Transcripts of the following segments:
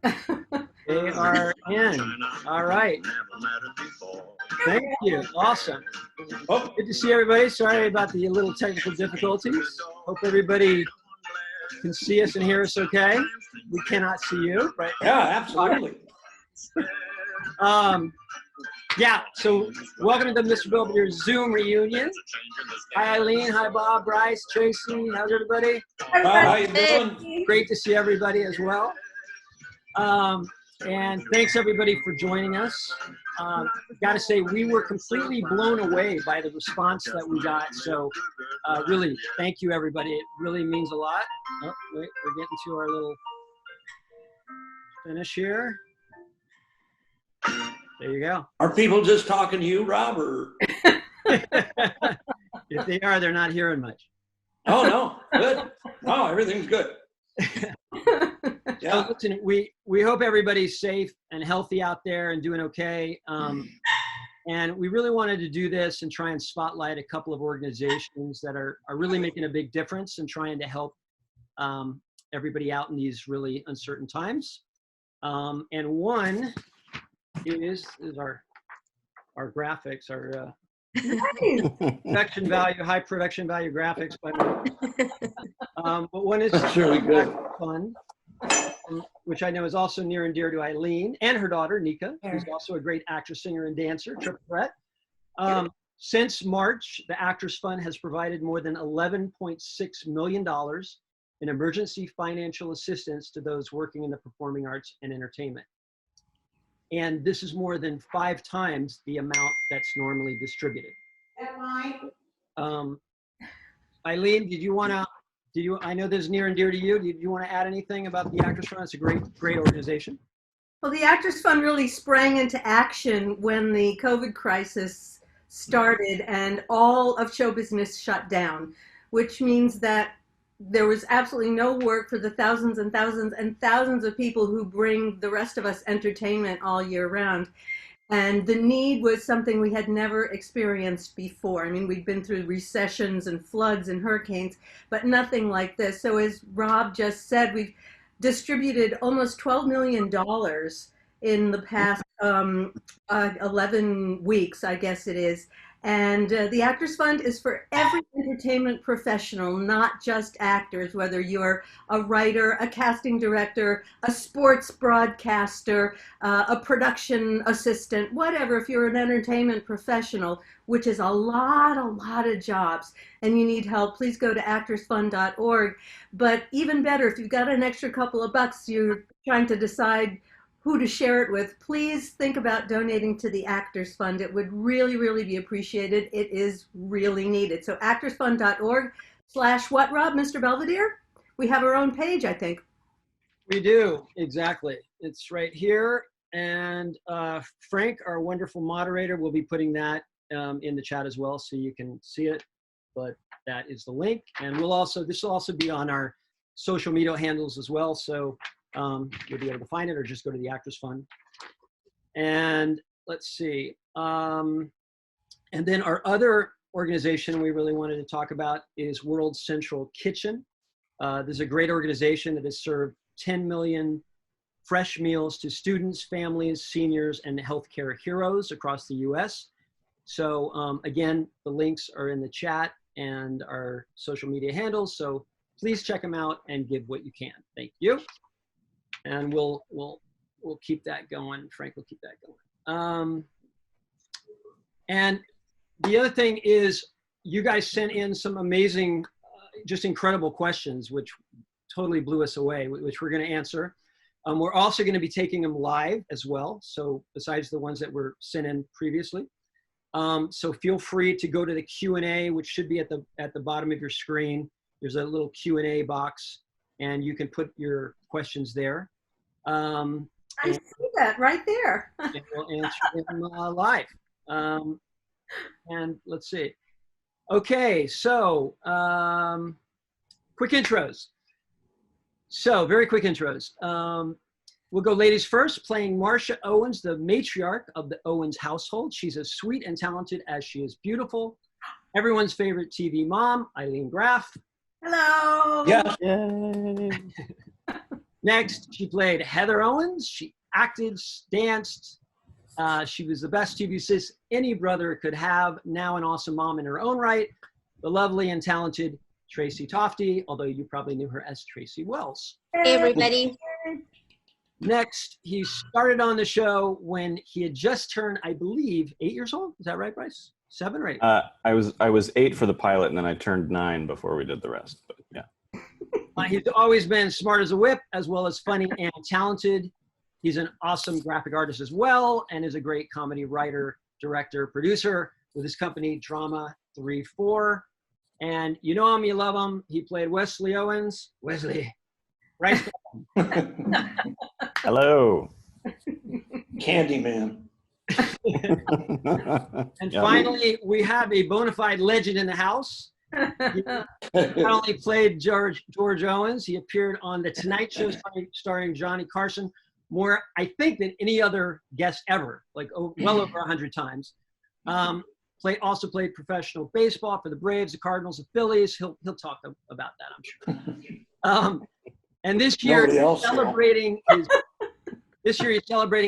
They are in. All right. Thank you. Awesome. Oh, good to see everybody. Sorry about the little technical difficulties. Hope everybody can see us and hear us okay. We cannot see you, but yeah, absolutely. Yeah, so welcome to the Mr. Belvedere Zoom reunion. Hi, Eileen. Hi, Bob, Bryce, Tracy. How's everybody? How you doing? Great to see everybody as well. And thanks everybody for joining us. Got to say, we were completely blown away by the response that we got. So really, thank you everybody. It really means a lot. Oh, wait, we're getting to our little finish here. There you go. Are people just talking to you, Rob, or? If they are, they're not hearing much. Oh, no, good. Oh, everything's good. Yeah. So listen, we hope everybody's safe and healthy out there and doing okay. And we really wanted to do this and try and spotlight a couple of organizations that are really making a big difference and trying to help everybody out in these really uncertain times. And one is our graphics, our production value, high production value graphics. But one is really good. Fun, which I know is also near and dear to Eileen and her daughter, Nika, who's also a great actress, singer, and dancer, triple threat. Since March, the Actors Fund has provided more than $11.6 million in emergency financial assistance to those working in the performing arts and entertainment. And this is more than 5 times the amount that's normally distributed. Eileen, did you want to, I know this is near and dear to you. Did you want to add anything about the Actors Fund? It's a great organization. Well, the Actors Fund really sprang into action when the COVID crisis started and all of show business shut down, which means that there was absolutely no work for the thousands and thousands and thousands of people who bring the rest of us entertainment all year round. And the need was something we had never experienced before. I mean, we'd been through recessions and floods and hurricanes, but nothing like this. So as Rob just said, we've distributed almost $12 million in the past 11 weeks, I guess it is. And the Actors Fund is for every entertainment professional, not just actors, whether you're a writer, a casting director, a sports broadcaster, a production assistant, whatever. If you're an entertainment professional, which is a lot of jobs, and you need help, please go to actorsfund.org. But even better, if you've got an extra couple of bucks, you're trying to decide who to share it with, please think about donating to the Actors Fund. It would really be appreciated. It is really needed. So actorsfund.org/what, Rob, Mr. Belvedere? We have our own page, I think. We do, exactly. It's right here. And Frank, our wonderful moderator, will be putting that in the chat as well, so you can see it. But that is the link. And this will also be on our social media handles as well. So you'll be able to find it, or just go to the Actors Fund. And let's see. And then our other organization we really wanted to talk about is World Central Kitchen. This is a great organization that has served 10 million fresh meals to students, families, seniors, and healthcare heroes across the US. So again, the links are in the chat and our social media handles. So please check them out and give what you can. Thank you. And we'll keep that going. Frank will keep that going. And the other thing is, you guys sent in some amazing, just incredible questions, which totally blew us away, which we're going to answer. We're also going to be taking them live as well. So besides the ones that were sent in previously. So feel free to go to the Q&A, which should be at the bottom of your screen. There's a little Q&A box, and you can put your questions there. I see that right there. And we'll answer them live. And let's see. Okay, so quick intros. So very quick intros. We'll go ladies first, playing Marcia Owens, the matriarch of the Owens household. She's as sweet and talented as she is beautiful. Everyone's favorite TV mom, Eileen Graff. Hello. Yeah. Yay. Next, she played Heather Owens. She acted, danced. She was the best TV sis any brother could have, now an awesome mom in her own right. The lovely and talented Tracy Tofty, although you probably knew her as Tracy Wells. Hey, everybody. Next, he started on the show when he had just turned, I believe, 8 years old. Is that right, Bryce? 7 or 8? I was 8 for the pilot, and then I turned 9 before we did the rest. But yeah. He's always been smart as a whip, as well as funny and talented. He's an awesome graphic artist as well, and is a great comedy writer, director, producer with his company Drama 3-4. And you know him, you love him. He played Wesley Owens. Wesley. Right. Hello. Candyman. And Yeah. finally, we have a bona fide legend in the house. He not only played George Owens, he appeared on The Tonight Show starring Johnny Carson more, I think, than any other guest ever, like well over 100 times. Also played professional baseball for the Braves, the Cardinals, the Phillies. He'll talk about that, I'm sure. And this year, he's celebrating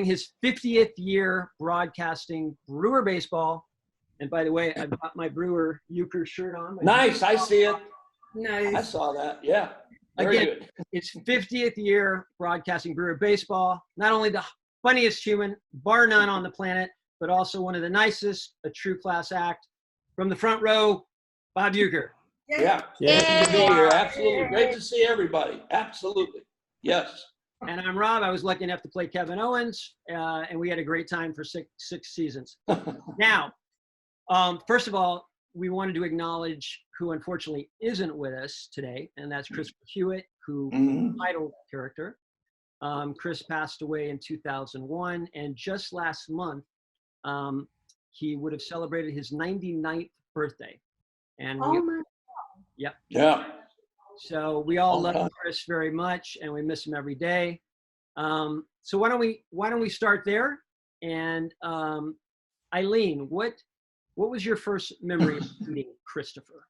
his 50th year broadcasting Brewer baseball. And by the way, I've got my Brewer Euchre shirt on. Nice, I see it. Nice. I saw that. Yeah. Very Again, good. it's 50th year broadcasting Brewer baseball. Not only the funniest human, bar none on the planet, but also one of the nicest, a true class act. From the front row, Bob Euchre. Yeah. Good to be here. Absolutely. Great to see everybody. Absolutely. Yes. And I'm Rob. I was lucky enough to play Kevin Owens, and we had a great time for six seasons. Now, first of all, we wanted to acknowledge who unfortunately isn't with us today, and that's Christopher Hewitt, who was the title character. Chris passed away in 2001, and just last month, he would have celebrated his 99th birthday. And yep. Yeah. So we all love Chris very much, and we miss him every day. So why don't we start there? And Eileen, what was your first memory of meeting Christopher?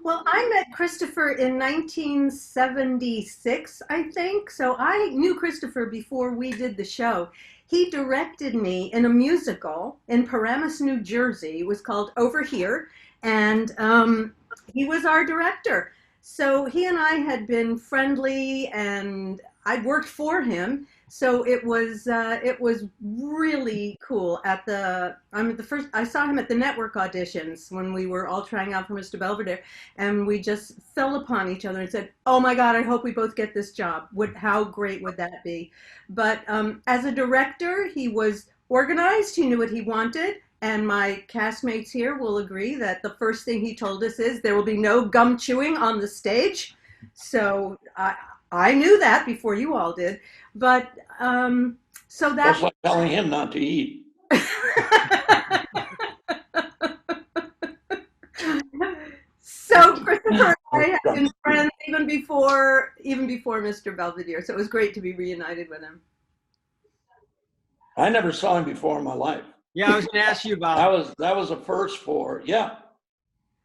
Well, I met Christopher in 1976, I think. So I knew Christopher before we did the show. He directed me in a musical in Paramus, New Jersey. It was called Over Here, and he was our director. So he and I had been friendly, and I'd worked for him. So it was really cool. I saw him at the network auditions when we were all trying out for Mr. Belvedere, and we just fell upon each other and said, "Oh my God, I hope we both get this job. How great would that be?" But as a director, he was organized. He knew what he wanted. And my castmates here will agree that the first thing he told us is there will be no gum chewing on the stage. So I knew that before you all did. But so That's that like telling him not to eat. So Christopher and I had been friends even before Mr. Belvedere. So it was great to be reunited with him. I never saw him before in my life. Yeah, I was going to ask you about That was a first for,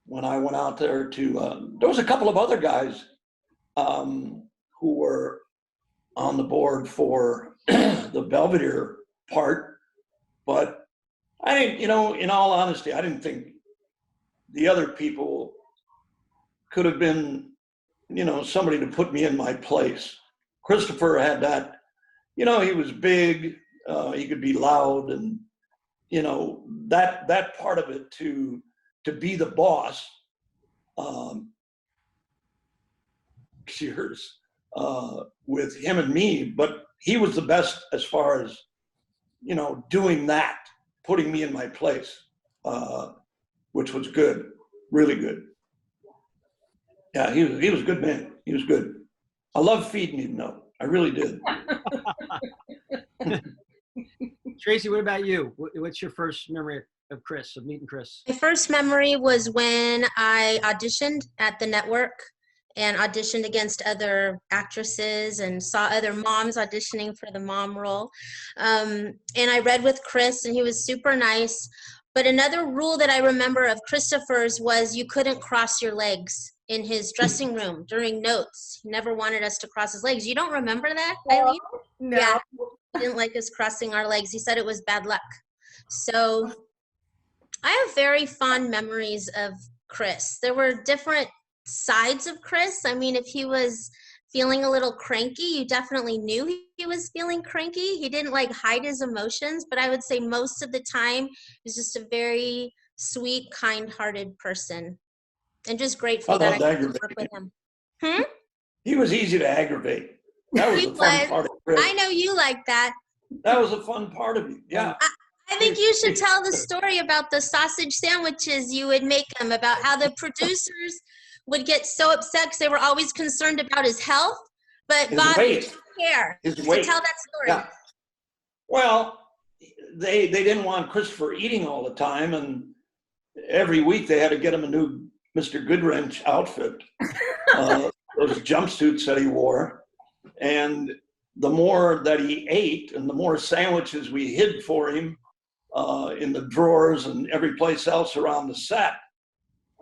when I went out there to, there was a couple of other guys who were on the board for the Belvedere part, but I didn't, in all honesty, I didn't think the other people could have been, somebody to put me in my place. Christopher had that, he was big, he could be loud, and that part of it to be the boss, cheers, with him and me, but he was the best as far as, doing that, putting me in my place, which was good, really good. Yeah, he was a good man. He was good. I love feeding him, though. I really did. Tracy, what about you? What's your first memory of Chris, of meeting Chris? My first memory was when I auditioned at the network and auditioned against other actresses and saw other moms auditioning for the mom role. And I read with Chris, and he was super nice. But another rule that I remember of Christopher's was you couldn't cross your legs. in his dressing room during notes. He never wanted us to cross his legs. You don't remember that, Eileen? No. Yeah, he didn't like us crossing our legs. He said it was bad luck. So I have very fond memories of Chris. There were different sides of Chris. I mean, if he was feeling a little cranky, you definitely knew he was feeling cranky. He didn't like hide his emotions, but I would say most of the time he was just a very sweet, kind-hearted person. And just grateful that I could work with him. He was easy to aggravate. That was the fun part of Chris. I know you like that. That was a fun part of it. Yeah. I think you should tell the story about the sausage sandwiches you would make him, about how the producers would get so upset because they were always concerned about his health, but His Bob weight. didn't care. His So weight. tell that story. Yeah. Well, they didn't want Christopher eating all the time, and every week they had to get him a new Mr. Goodwrench outfit, those jumpsuits that he wore. And the more that he ate and the more sandwiches we hid for him in the drawers and every place else around the set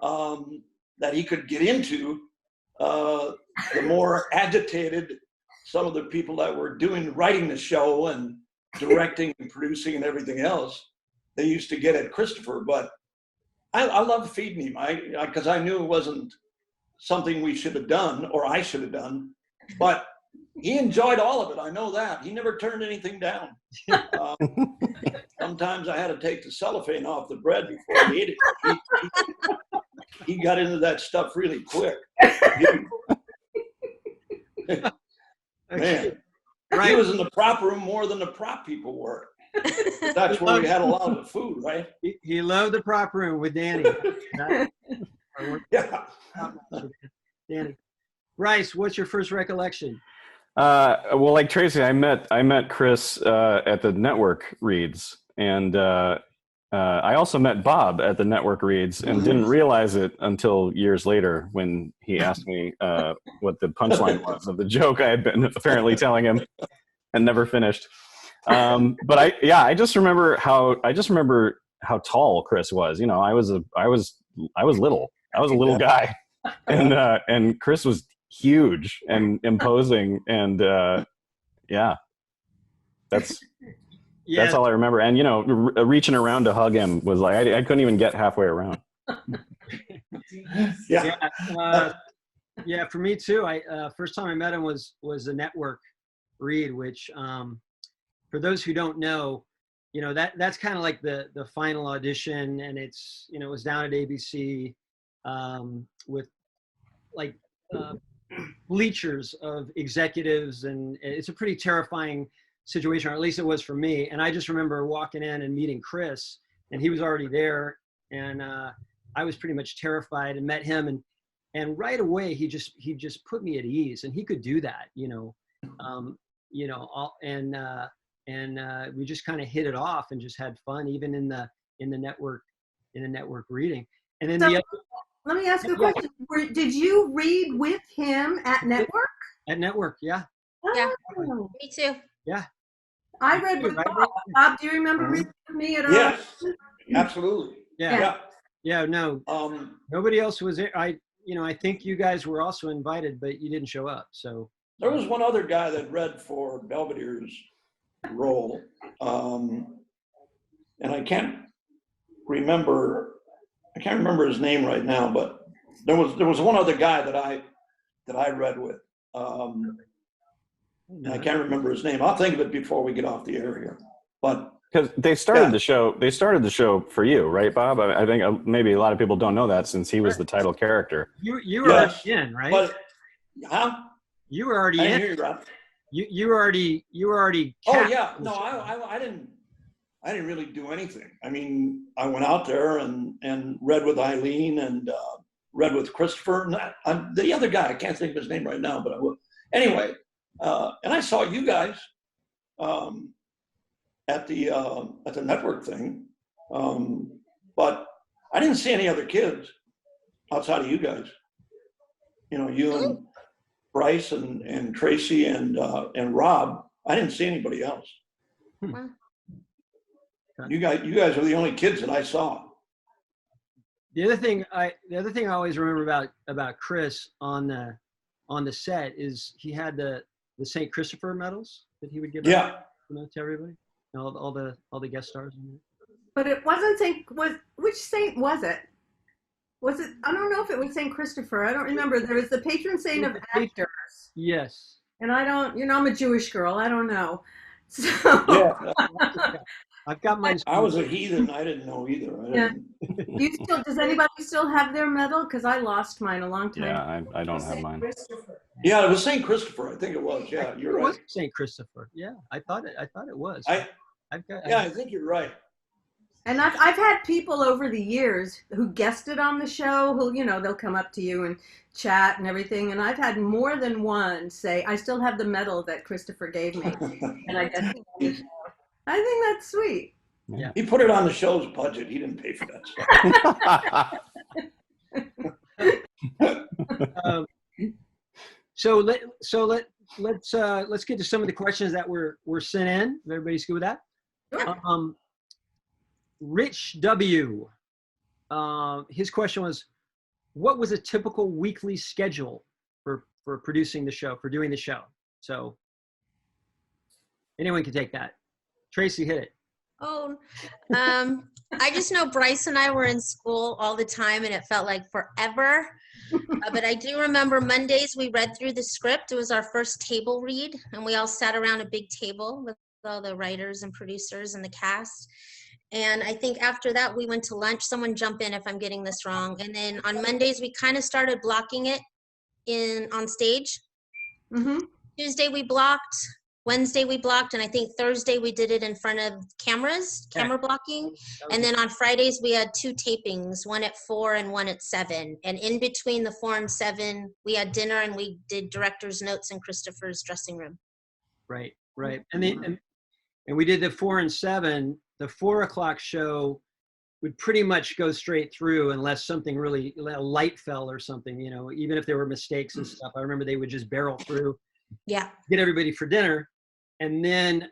that he could get into, the more agitated some of the people that were writing the show and directing and producing and everything else, they used to get at Christopher. But I loved feeding him because I knew it wasn't something we should have done or I should have done, but he enjoyed all of it. I know that. He never turned anything down. Sometimes I had to take the cellophane off the bread before he ate it. He got into that stuff really quick. Man, Right. he was in the prop room more than the prop people were. That's where we had a lot of the food, right? He loved the prop room with Danny. Yeah. Danny. Bryce, what's your first recollection? Well, like Tracy, I met Chris at the network reads, and I also met Bob at the network reads, and didn't realize it until years later when he asked me what the punchline was of the joke I had been apparently telling him and never finished. But I just remember how tall Chris was. You know, I was little. I was a little guy, and Chris was huge and imposing, and that's all I remember. And, you know, reaching around to hug him was like, I couldn't even get halfway around. Yeah, for me too. First time I met him was a network read, which for those who don't know, you know, that's kind of like the final audition, and it's, you know, it was down at ABC with like bleachers of executives, and it's a pretty terrifying situation, or at least it was for me. And I just remember walking in and meeting Chris, and he was already there, and I was pretty much terrified, and met him, and right away he just put me at ease, and he could do that, you know, and we just kind of hit it off and just had fun, even in the network reading. And then let me ask you a question. Did you read with him at network? At network, yeah. Yeah, Oh. me too. Yeah. I read with Bob. Bob, do you remember reading with me at all? Yes, absolutely. Yeah. Yeah. No. Nobody else was there. I think you guys were also invited, but you didn't show up. So There was one other guy that read for Belvedere's role, and I can't remember his name right now, but there was one other guy that I read with. And I can't remember his name. I'll think of it before we get off the air here. But because they started the show. They started the show for you, right, Bob? I think maybe a lot of people don't know that, since he was the title character. You were already in, right? But, you were already I in. didn't hear you, Rob. You were already. Oh yeah, no, I didn't really do anything. I mean, I went out there and read with Eileen and read with Christopher and the other guy. I can't think of his name right now, but I will. Anyway, and I saw you guys at the network thing, but I didn't see any other kids outside of you guys. You know, you and Bryce and Tracy and Rob. I didn't see anybody else. Wow. You guys were the only kids that I saw. The other thing I always remember about Chris on the set is he had the St. Christopher medals that he would give out, to everybody, all the guest stars. But it wasn't which saint was it? Was it? I don't know if it was St. Christopher. I don't remember. There was the patron saint of actors. Yes. And I don't, I'm a Jewish girl. I don't know. So. Yeah. I've got mine. I was a heathen. I didn't know either. Does anybody still have their medal? Because I lost mine a long time. Yeah, I don't have mine. Yeah, it was St. Christopher. I think it was. Yeah, you're right. It was St. Christopher. Yeah, I thought it was. I think you're right. And I've had people over the years who guested on the show who, they'll come up to you and chat and everything. And I've had more than one say, I still have the medal that Christopher gave me. And I guess I think that's sweet. Yeah. He put it on the show's budget. He didn't pay for that stuff. Let's get to some of the questions that were sent in. If everybody's good with that. Sure. Rich W. His question was, what was a typical weekly schedule for producing the show, for doing the show? So anyone can take that. Tracy, hit it. Oh, I just know Bryce and I were in school all the time and it felt like forever. But I do remember Mondays we read through the script. It was our first table read and we all sat around a big table with all the writers and producers and the cast. And I think after that we went to lunch. Someone jump in if I'm getting this wrong. And then on Mondays we kind of started blocking it on stage. Mm-hmm. Tuesday we blocked. Wednesday we blocked, and I think Thursday we did it in front of camera blocking. And then on Fridays we had 2 tapings, one at 4 and one at 7. And in between the 4 and 7, we had dinner and we did director's notes in Christopher's dressing room. Right. And we did the 4 and 7. The 4 o'clock show would pretty much go straight through unless something really light fell or something, even if there were mistakes and stuff. I remember they would just barrel through. Yeah. Get everybody for dinner. And then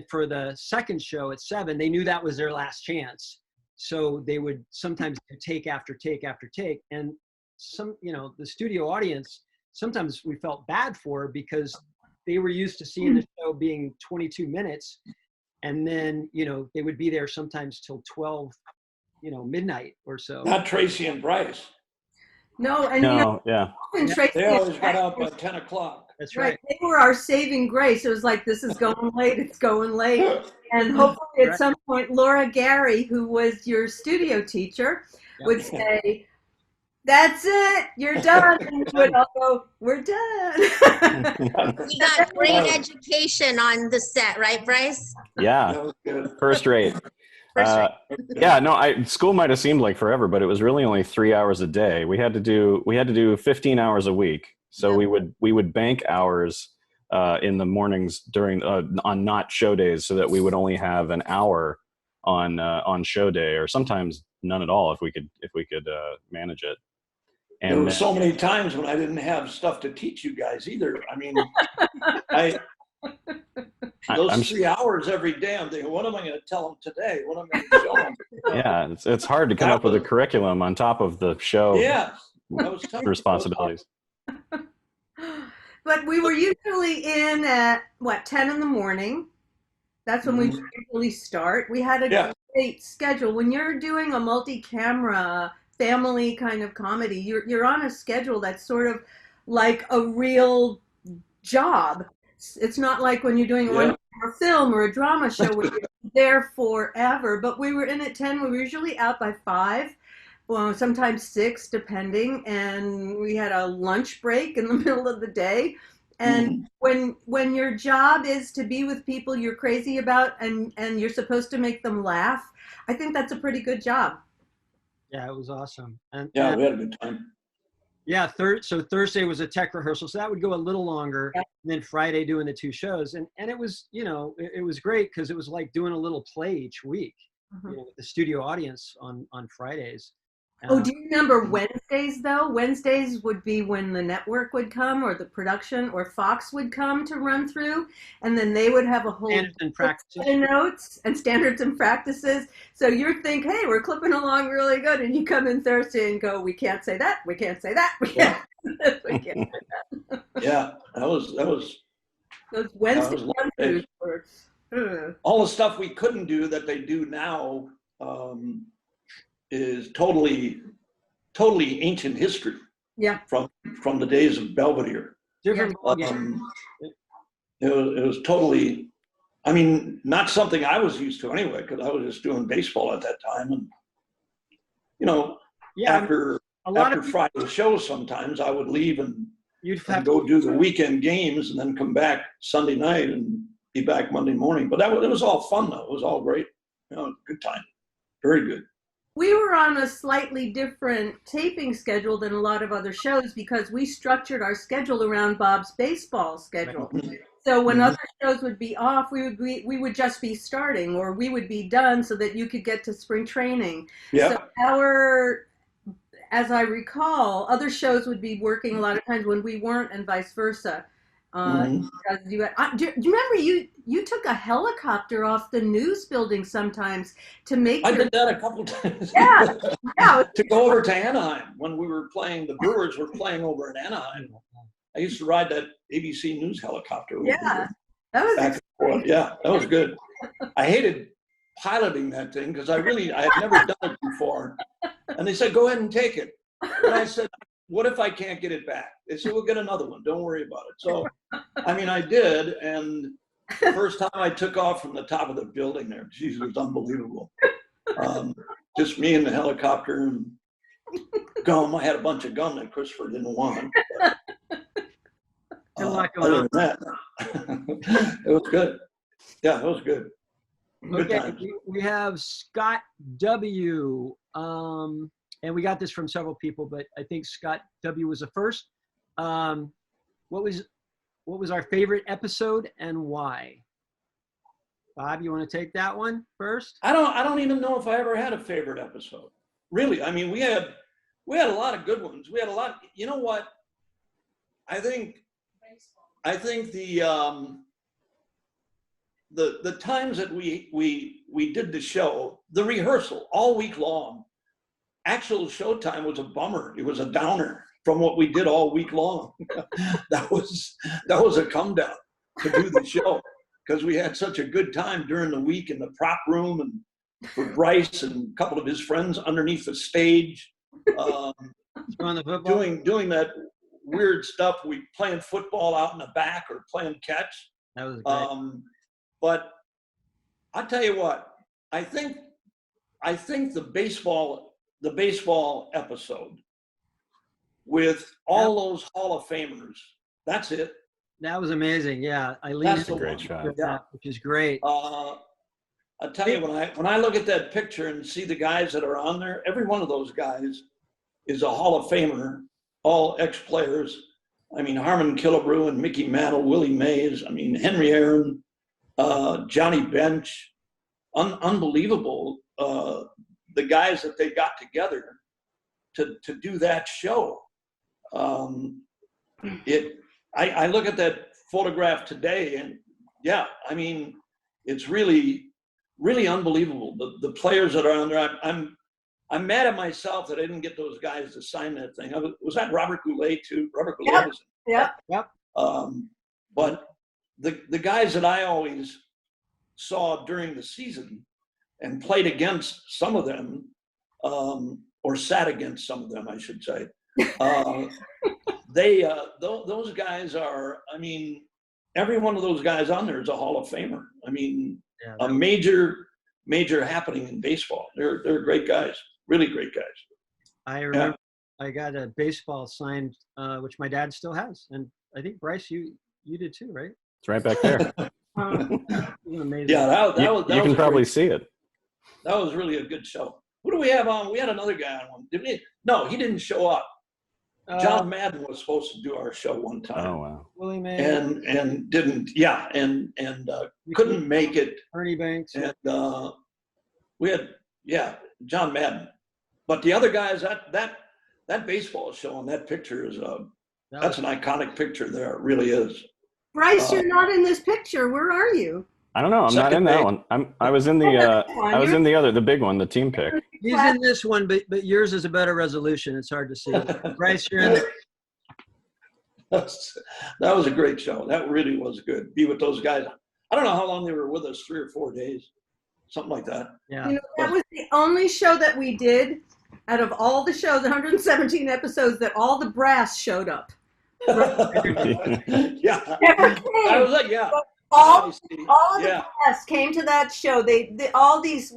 for the second show at 7, they knew that was their last chance. So they would sometimes take after take after take. And the studio audience, sometimes we felt bad for because they were used to seeing the show being 22 minutes. And then, they would be there sometimes till 12, midnight or so. Not Tracy and Bryce. No, and yeah. They always got out by 10 o'clock. That's right. They were our saving grace. It was like, this is going late, it's going late. And hopefully at some point, Laura Gary, who was your studio teacher, would say, that's it, you're done. And we would all go, we're done. We got great education on the set, right, Bryce? Yeah, first rate. School might have seemed like forever, but it was really only 3 hours a day. We had to do 15 hours a week. So we would bank hours in the mornings during on not show days, so that we would only have an hour on show day, or sometimes none at all if we could manage it. And there were so many times when I didn't have stuff to teach you guys either. I mean, those 3 hours every day, I'm thinking, what am I going to tell them today? What am I going to show them? Yeah, it's hard to come up with a curriculum on top of the show. Yeah, that was tough. Responsibilities. But we were usually in at 10 in the morning. That's when we usually start. We had a great schedule. When you're doing a multi-camera family kind of comedy, you're on a schedule that's sort of like a real job. It's not like when you're doing a film or a drama show where you're there forever. But we were in at 10. We were usually out by 5. Well, sometimes 6, depending, and we had a lunch break in the middle of the day. And when your job is to be with people you're crazy about and you're supposed to make them laugh, I think that's a pretty good job. Yeah, it was awesome. And we had a good time. Yeah, so Thursday was a tech rehearsal, so that would go a little longer. And then Friday doing the 2 shows, and it was it was great because it was like doing a little play each week, with the studio audience on Fridays. Oh, do you remember Wednesdays though? Wednesdays would be when the network would come or the production or Fox would come to run through, and then they would have a whole Standards and practices. set of notes and standards and practices. So you think, hey, we're clipping along really good, and you come in Thursday and go, we can't say that, we can't say that, we can't. We can't say that. Yeah, that was Those Wednesday long run-throughs days. were. All the stuff we couldn't do that they do now is totally ancient history. Yeah. From the days of Belvedere. Different ballgame. It was totally, I mean, not something I was used to anyway, because I was just doing baseball at that time. And, you know, after Friday shows, sometimes I would leave and go do the weekend games and then come back Sunday night and be back Monday morning. But it was all fun, though. It was all great. You know, good time. Very good. We were on a slightly different taping schedule than a lot of other shows because we structured our schedule around Bob's baseball schedule. So when other shows would be off, we would just be starting, or we would be done so that you could get to spring training. Yeah. So as I recall, other shows would be working a lot of times when we weren't, and vice versa. Because do you remember you took a helicopter off the news building sometimes to make? I did that a couple times. Yeah. To go over to Anaheim when we were playing. The Brewers were playing over in Anaheim. I used to ride that ABC News helicopter. Yeah, that was back and forth. Yeah, that was good. I hated piloting that thing because I had never done it before. And they said, "Go ahead and take it." And I said, "What if I can't get it back?" They said, "We'll get another one. Don't worry about it." So, I mean, I did. And the first time I took off from the top of the building there, geez, it was unbelievable. Just me and the helicopter and gum. I had a bunch of gum that Christopher didn't want. Other than that, it was good. Yeah, it was good. Good times. We have Scott W. And we got this from several people, but I think Scott W. was the first. What was our favorite episode and why? Bob, you want to take that one first? I don't even know if I ever had a favorite episode. Really, I mean, we had a lot of good ones. We had a lot. You know what? I think the times that we did the show, the rehearsal all week long. Actual showtime was a bummer. It was a downer from what we did all week long. that was a come down to do the show because we had such a good time during the week in the prop room and for Bryce and a couple of his friends underneath the stage, doing that weird stuff. We playing football out in the back or playing catch. That was great. But I'll tell you what, I think the baseball episode with all those Hall of Famers, that's it. That was amazing. Yeah. That's a great shot. Yeah, which is great. I'll tell you, when I look at that picture and see the guys that are on there, every one of those guys is a Hall of Famer, all ex-players. I mean, Harmon Killebrew and Mickey Mantle, Willie Mays, I mean, Henry Aaron, Johnny Bench, unbelievable. The guys that they got together to do that show. I look at that photograph today and yeah, I mean, it's really, really unbelievable. The players that are on there, I'm mad at myself that I didn't get those guys to sign that thing. Was that Robert Goulet too? Robert Goulet was Yep. But the guys that I always saw during the season and played against some of them, or sat against some of them, I should say. Those guys are, I mean, every one of those guys on there is a Hall of Famer. I mean, a major happening in baseball. They're great guys, really great guys. I remember I got a baseball signed, which my dad still has. And I think, Bryce, you did too, right? It's right back there. Amazing. Yeah, that was you can probably great. see it. That was really a good show. Who do we have on? We had another guy on one. Did we? No, he didn't show up. John Madden was supposed to do our show one time. Oh wow! Willie Mays and didn't. Yeah, and couldn't make it. Ernie Banks. And we had John Madden. But the other guys, that baseball show on that picture is that's an iconic picture there. It really is. Bryce, you're not in this picture. Where are you? I don't know. I'm not in that one. I was in the other, the big one, the team pick. He's in this one, but yours is a better resolution. It's hard to see. Bryce, you're in there. That was a great show. That really was good. Be with those guys. I don't know how long they were with us, 3 or 4 days, something like that. Yeah. You know, that was the only show that we did out of all the shows, 117 episodes, that all the brass showed up. Yeah. Never came. I was like, yeah. All of Yeah. the brass came to that show. They all these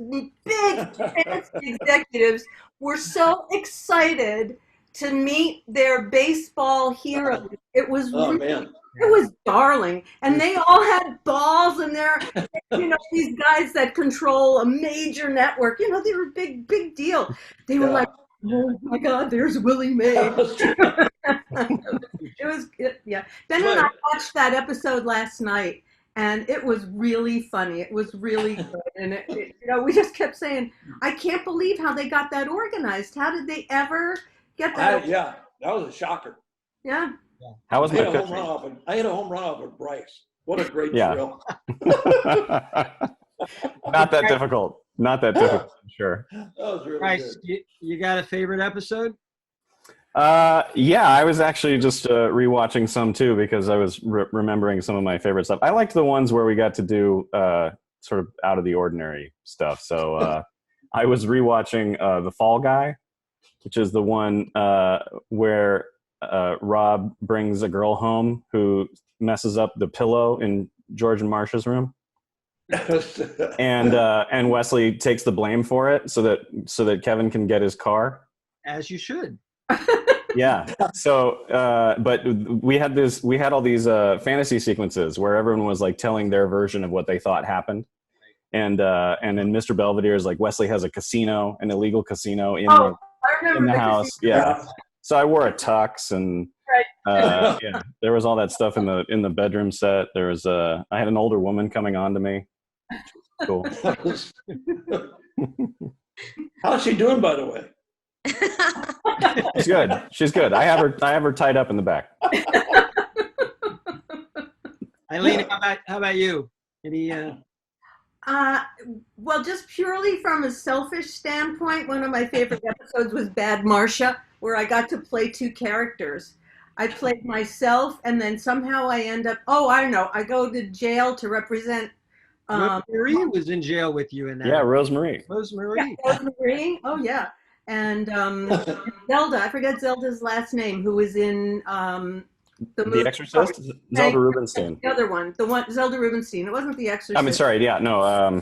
big fancy executives were so excited to meet their baseball heroes. It was Man. it was darling, and they all had balls, and they're, you know, these guys that control a major network. You know, they were big deal. They were like, oh my God, there's Willie Mae. Yeah. Ben and I watched that episode last night, and it was really funny. It was really good, and you know, we just kept saying, I can't believe how they got that organized. How did they ever get that? Yeah, that was a shocker. Yeah. How was I my hit a home pitching? run off. I hit a home run off of Bryce. What a great Yeah. thrill! Not that difficult. Not that difficult, I'm sure. That was really Bryce, good. you got a favorite episode? Yeah, I was actually just rewatching some too because I was remembering some of my favorite stuff. I liked the ones where we got to do sort of out of the ordinary stuff. So I was rewatching The Fall Guy, which is the one where Rob brings a girl home who messes up the pillow in George and Marcia's room. And Wesley takes the blame for it so that Kevin can get his car. As you should. Yeah. So, but we had all these fantasy sequences where everyone was like telling their version of what they thought happened. And then Mr. Belvedere is like, Wesley has a casino, an illegal casino in the house. Yeah. So I wore a tux and yeah, there was all that stuff in the bedroom set. There was I had an older woman coming on to me. Cool. How's she doing, by the way? She's good. She's good. I have her tied up in the back. Eileen, how about you? Any Well, just purely from a selfish standpoint, one of my favorite episodes was Bad Marcia, where I got to play 2 characters. I played myself, and then somehow I end up, I go to jail to represent. Rosemary was in jail with you in that. Yeah, Rosemary. Rosemary. Yeah, Rosemary. Oh, yeah. And Zelda, I forget Zelda's last name, who was in The Exorcist? Zelda Rubinstein. The other one, Zelda Rubinstein. It wasn't The Exorcist. I mean, sorry, yeah, no.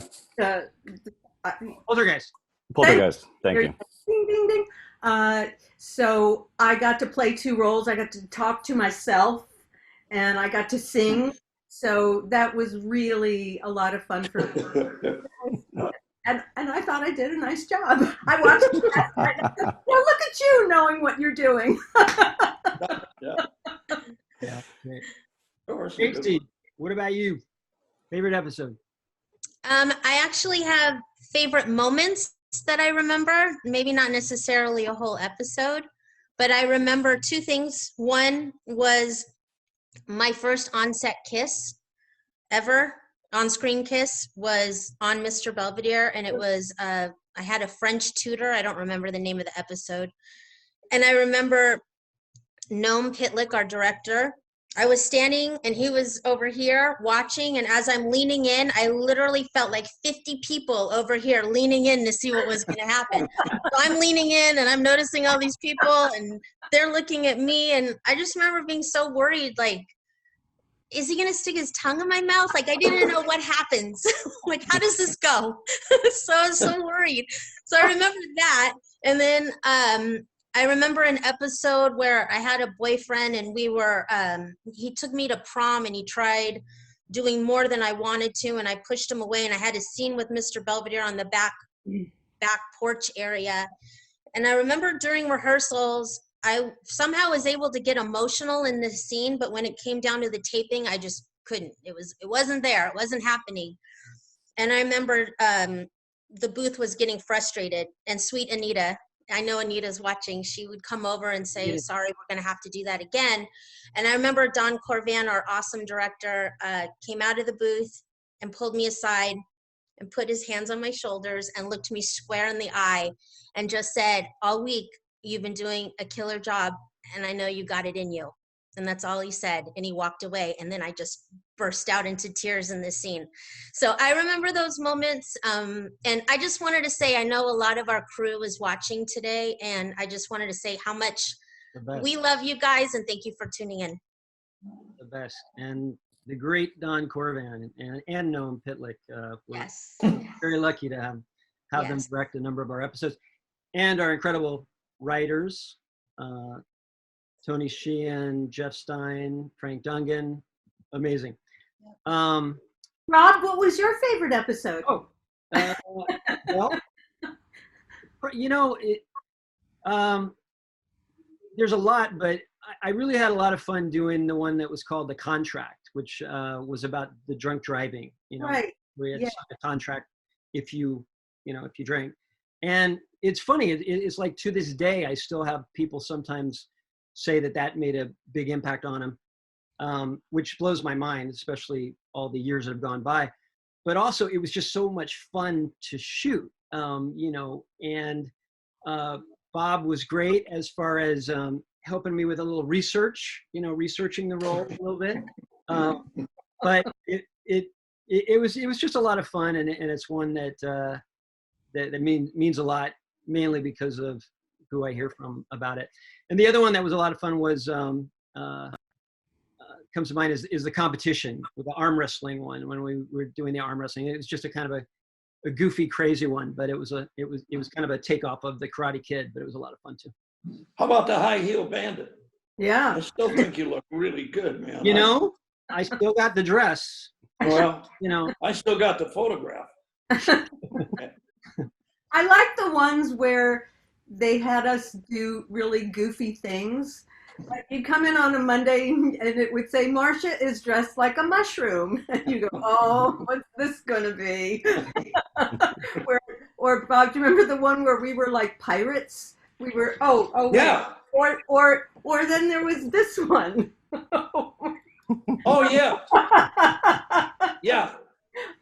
Poltergeist. Poltergeist. Thank you. Ding, ding, ding. So I got to play 2 roles. I got to talk to myself, and I got to sing. So that was really a lot of fun for me. And I thought I did a nice job. I watched it last night. I said, well, look at you knowing what you're doing. Yeah. Tracy, what about you? Favorite episode? I actually have favorite moments that I remember. Maybe not necessarily a whole episode, but I remember 2 things. One was my first on-set kiss ever. On-screen kiss was on Mr. Belvedere, and it was I had a French tutor. I don't remember the name of the episode. And I remember Noam Pitlick, our director, I was standing and he was over here watching, and as I'm leaning in, I literally felt like 50 people over here leaning in to see what was going to happen. So I'm leaning in and I'm noticing all these people and they're looking at me, and I just remember being so worried, like, is he going to stick his tongue in my mouth? Like, I didn't know what happens. Like, how does this go? So I was so worried. So I remember that. And then I remember an episode where I had a boyfriend, and we were, he took me to prom, and he tried doing more than I wanted to, and I pushed him away, and I had a scene with Mr. Belvedere on the back porch area. And I remember during rehearsals, I somehow was able to get emotional in the scene, but when it came down to the taping, I just couldn't. It wasn't there. It wasn't happening. And I remember the booth was getting frustrated, and Sweet Anita I know Anita's watching, she would come over and say, Yeah. sorry, we're going to have to do that again. And I remember Don Corvan, our awesome director, came out of the booth and pulled me aside and put his hands on my shoulders and looked me square in the eye and just said, all week, you've been doing a killer job, and I know you got it in you. And that's all he said. And he walked away. And then I just burst out into tears in this scene. So I remember those moments. And I just wanted to say, I know a lot of our crew is watching today. And I just wanted to say how much we love you guys. And thank you for tuning in. The best. And the great Don Corvan and Noam Pitlick. We're Yes. very lucky to have them Yes. direct a number of our episodes. And our incredible writers, Tony Sheehan, Jeff Stein, Frank Dungan, amazing. Rob, what was your favorite episode? Well, you know, there's a lot, but I really had a lot of fun doing the one that was called The Contract, which was about the drunk driving. You know, Right. we had Yeah. signed a contract if you drink. And it's funny. It's like to this day, I still have people sometimes say that made a big impact on them, which blows my mind, especially all the years that have gone by. But also, it was just so much fun to shoot, you know. And Bob was great as far as helping me with a little research, you know, researching the role a little bit. But it was just a lot of fun, and it's one that means a lot, mainly because of who I hear from about it. And the other one that was a lot of fun was comes to mind is the competition with the arm wrestling one, when we were doing the arm wrestling. It was just a kind of a goofy, crazy one, but it was kind of a takeoff of the Karate Kid, but it was a lot of fun too. How about the high heel bandit? Yeah. I still think you look really good, man. You know, I still got the dress. Well, You know, I still got the photograph. I like the ones where they had us do really goofy things. Like you come in on a Monday and it would say, Marcia is dressed like a mushroom. And you go, oh, what's this going to be? Or Bob, do you remember the one where we were like pirates? We were, Yeah. wait. Or then there was this one. Oh, yeah. Yeah.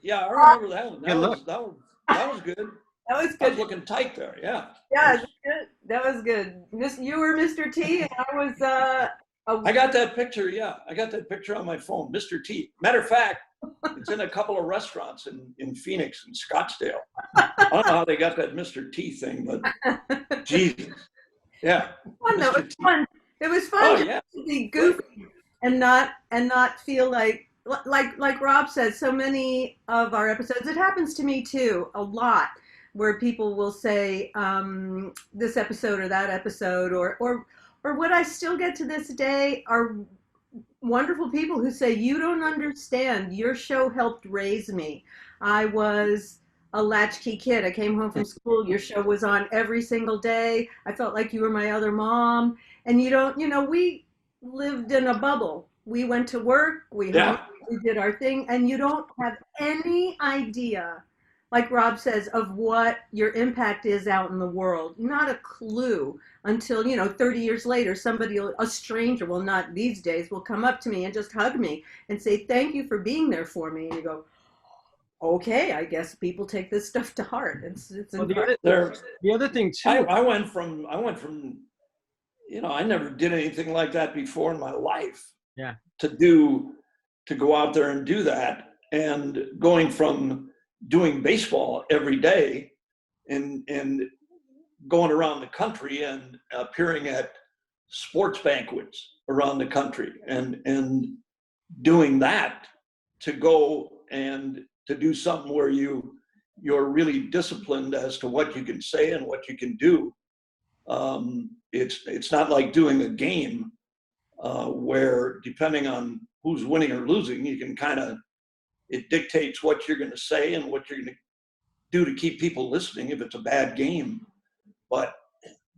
Yeah, I remember that one. That was good. That was I was good. looking tight there, yeah. Yeah, good. That was good. You were Mr. T, and I was I got that picture, yeah. I got that picture on my phone, Mr. T. Matter of fact, it's in a couple of restaurants in Phoenix and Scottsdale. I don't know how they got that Mr. T thing, but Jesus. Yeah. fun. That was fun. It was fun Oh, to yeah. be goofy and not feel like Rob said, so many of our episodes, it happens to me too, a lot, where people will say this episode or that episode, or what I still get to this day are wonderful people who say, you don't understand, your show helped raise me. I was a latchkey kid. I came home from school, your show was on every single day. I felt like you were my other mom. And we lived in a bubble. We went to work, we did our thing, and you don't have any idea, like Rob says, of what your impact is out in the world. Not a clue until, 30 years later, a stranger, well, not these days, will come up to me and just hug me and say, thank you for being there for me. And you go, okay, I guess people take this stuff to heart. well, the other thing too. I went from, I never did anything like that before in my life. Yeah. To go out there and do that, and going from doing baseball every day and going around the country and appearing at sports banquets around the country and doing that, to go and to do something where you're really disciplined as to what you can say and what you can do. It's not like doing a game where, depending on who's winning or losing, you can it dictates what you're going to say and what you're going to do to keep people listening if it's a bad game. But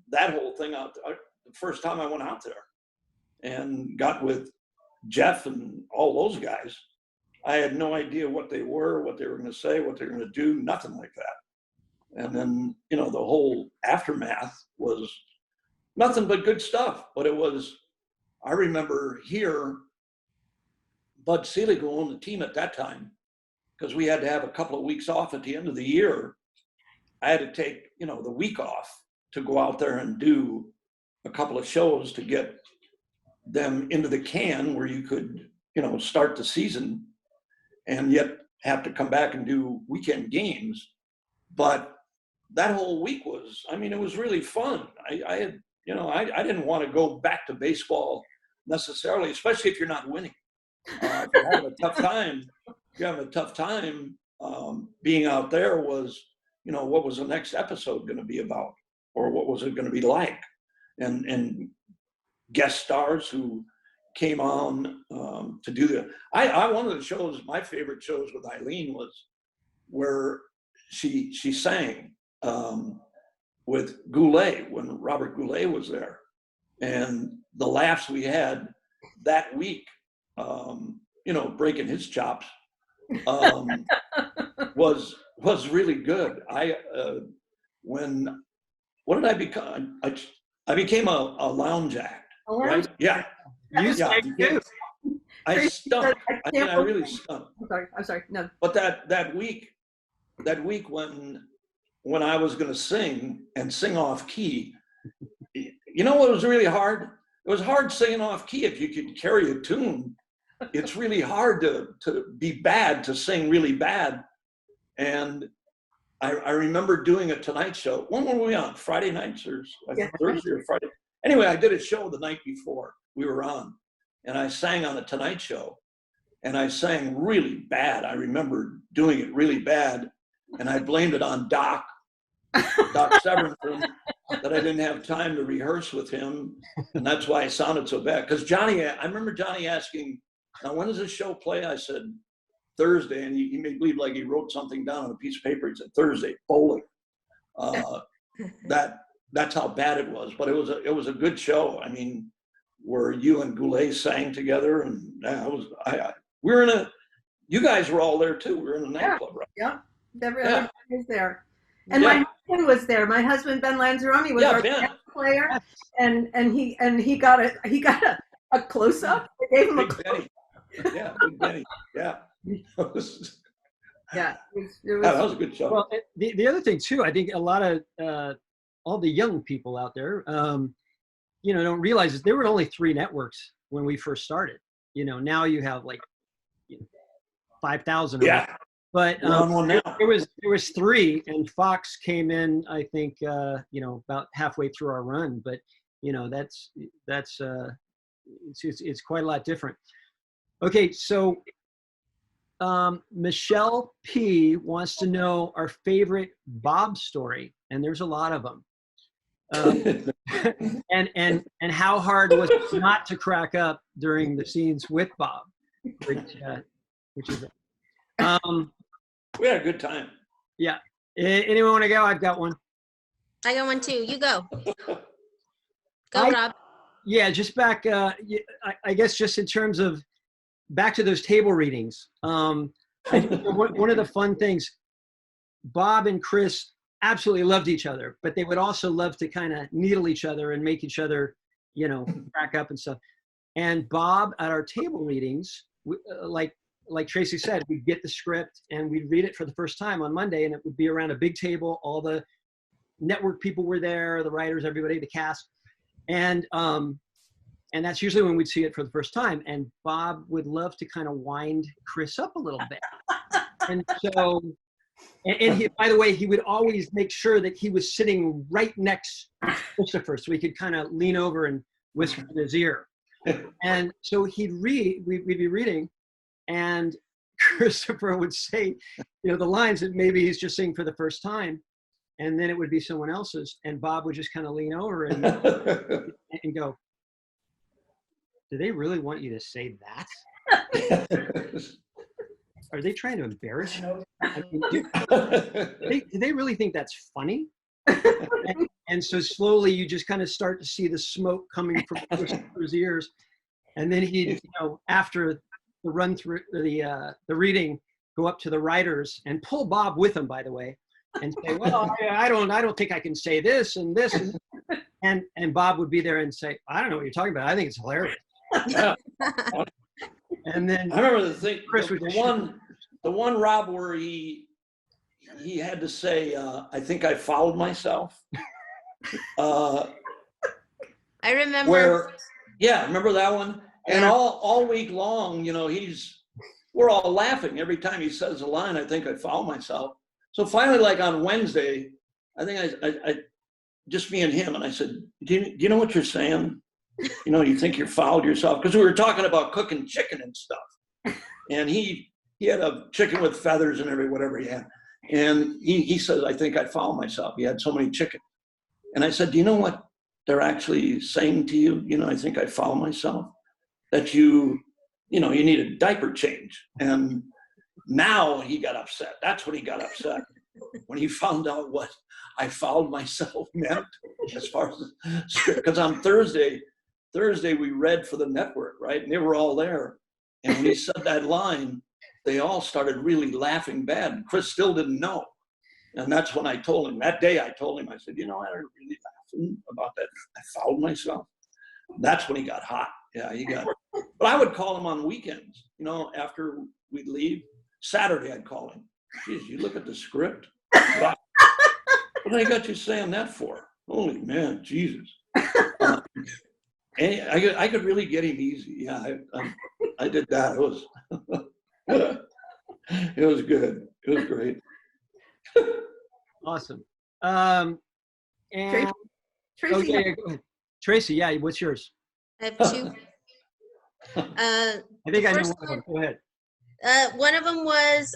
that whole thing out there, the first time I went out there and got with Jeff and all those guys, I had no idea what they were going to say, what they were going to do, nothing like that. And then, the whole aftermath was nothing but good stuff. But I remember here, Bud Selig, who owned the team at that time, because we had to have a couple of weeks off at the end of the year. I had to take, the week off to go out there and do a couple of shows to get them into the can where you could, start the season and yet have to come back and do weekend games. But that whole week it was really fun. I didn't want to go back to baseball necessarily, especially if you're not winning. If you're having a tough time, being out there was, what was the next episode going to be about, or what was it going to be like? And guest stars who came on to do that. One of the shows, my favorite shows with Eileen was where she sang with Goulet when Robert Goulet was there, and the laughs we had that week, breaking his chops, was really good. What did I become? I became a lounge act, right? Yeah. I stunk. I really stunk. I'm sorry. No. But that week when I was going to sing off key, what was really hard? It was hard singing off key if you could carry a tune. It's really hard to be bad, to sing really bad. And I remember doing a Tonight Show. When were we on? Friday nights or Thursday or Friday? Anyway, I did a show the night before we were on, and I sang on the Tonight Show, and I sang really bad. I remember doing it really bad, and I blamed it on Doc Severinsen, that I didn't have time to rehearse with him, and that's why I sounded so bad. Because I remember Johnny asking, "Now, when does this show play?" I said, "Thursday," and he made believe like he wrote something down on a piece of paper. He said, "Thursday, bowling." That's how bad it was, but it was a good show. Where you and Goulet sang together, and you guys were all there too. We were in a nightclub, right? Yeah, everybody was there. And my husband was there. My husband, Ben Lanzarone, was our band player, and he got a close up. They gave him a close. Big Benny. Yeah. It was that was a good show. Well, the other thing too, I think a lot of all the young people out there, don't realize that there were only 3 networks when we first started. Now you have 5,000. Yeah. But one now. there was 3, and Fox came in, I think, about halfway through our run. But that's it's quite a lot different. Okay, so Michelle P wants to know our favorite Bob story, and there's a lot of them. And how hard was it not to crack up during the scenes with Bob, which is we had a good time. Yeah. Anyone want to go? I've got one. I got one too. You go. Go, Rob. Yeah, just back. I guess just in terms of back to those table readings. One of the fun things, Bob and Chris absolutely loved each other, but they would also love to kind of needle each other and make each other, crack up and stuff. And Bob at our table readings, like Tracy said, we'd get the script and we'd read it for the first time on Monday, and it would be around a big table. All the network people were there, the writers, everybody, the cast. And that's usually when we'd see it for the first time. And Bob would love to kind of wind Chris up a little bit. And so, and he, by the way, he would always make sure that he was sitting right next to Christopher so he could kind of lean over and whisper in his ear. And so we'd be reading, and Christopher would say, the lines that maybe he's just saying for the first time, and then it would be someone else's, and Bob would just kind of lean over and go, "Do they really want you to say that? Are they trying to embarrass you? Do they really think that's funny?" And so slowly you just kind of start to see the smoke coming from Christopher's ears. And then he'd, after the run through the reading, go up to the writers and pull Bob with him, by the way, and say, well, I don't think I can say this and this. And Bob would be there and say, I don't know what you're talking about. I think it's hilarious. And then I remember the thing, Chris would the one Rob where he had to say, I think I fouled myself. I remember that one? And all week long, we're all laughing every time he says a line, I think I fouled myself. So finally, like on Wednesday, I think I just me and him, and I said, do you know what you're saying? You think you fouled yourself? Because we were talking about cooking chicken and stuff. And he had a chicken with feathers and whatever he had. And he says, I think I fouled myself. He had so many chickens. And I said, do you know what they're actually saying to you? I think I fouled myself. That you need a diaper change. And now he got upset. That's when he got upset. When he found out what I fouled myself meant as far as the script. Because on Thursday we read for the network, right? And they were all there. And when he said that line, they all started really laughing bad. And Chris still didn't know. And that's when I told him, that day I told him, I said, I didn't really laughing about that. I fouled myself. That's when he got hot. Yeah, he got, but I would call him on weekends, after we'd leave. Saturday I'd call him. Geez, you look at the script. What I got you saying that for? Holy man, Jesus. And I could really get him easy. Yeah, I did that. It was it was good. It was great. Awesome. And Tracy. okay, go ahead. Tracy, yeah, what's yours? I have two. I think I know one of them. Go ahead. One of them was,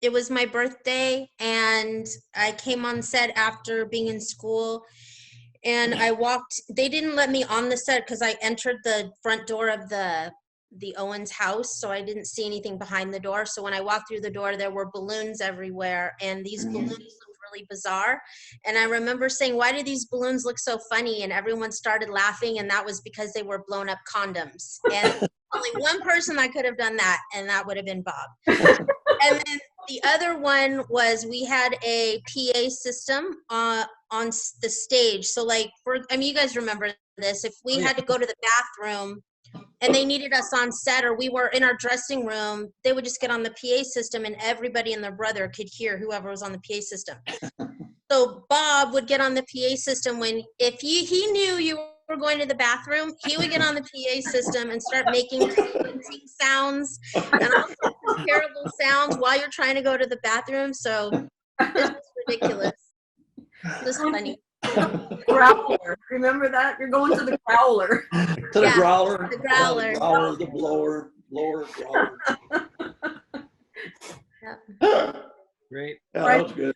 it was my birthday, and I came on set after being in school, and they didn't let me on the set because I entered the front door of the Owens house, so I didn't see anything behind the door. So when I walked through the door, there were balloons everywhere, and these balloons looked really bizarre. And I remember saying, why do these balloons look so funny? And everyone started laughing, and that was because they were blown up condoms. And only one person that could have done that, and that would have been Bob. And then the other one was we had a PA system on the stage. So you guys remember this. If we had to go to the bathroom and they needed us on set, or we were in our dressing room, they would just get on the PA system, and everybody and their brother could hear whoever was on the PA system. So Bob would get on the PA system if he knew you were going to the bathroom, he would get on the PA system and start making squinting sounds and all sorts of terrible sounds while you're trying to go to the bathroom. So this was ridiculous. This is funny. Growler. Remember that? You're going to the growler. To the growler. The growler. The blower, growler. Yeah. Great. Yeah, that was good.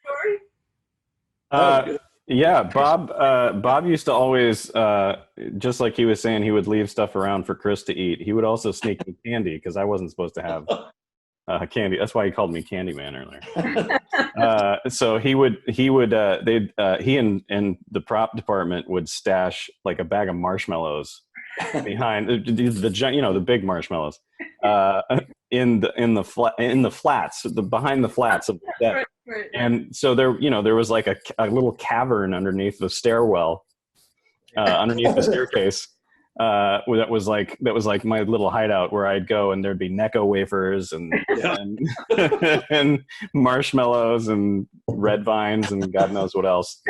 Yeah, Bob used to always, just like he was saying, he would leave stuff around for Chris to eat. He would also sneak me candy because I wasn't supposed to have candy. That's why he called me Candyman earlier. So he and the prop department would stash like a bag of marshmallows behind the big marshmallows in the flats, behind the flats of the set. Right. And so there was like a little cavern underneath the stairwell, underneath the staircase. That was like my little hideout where I'd go, and there'd be Necco wafers and and marshmallows and red vines and God knows what else.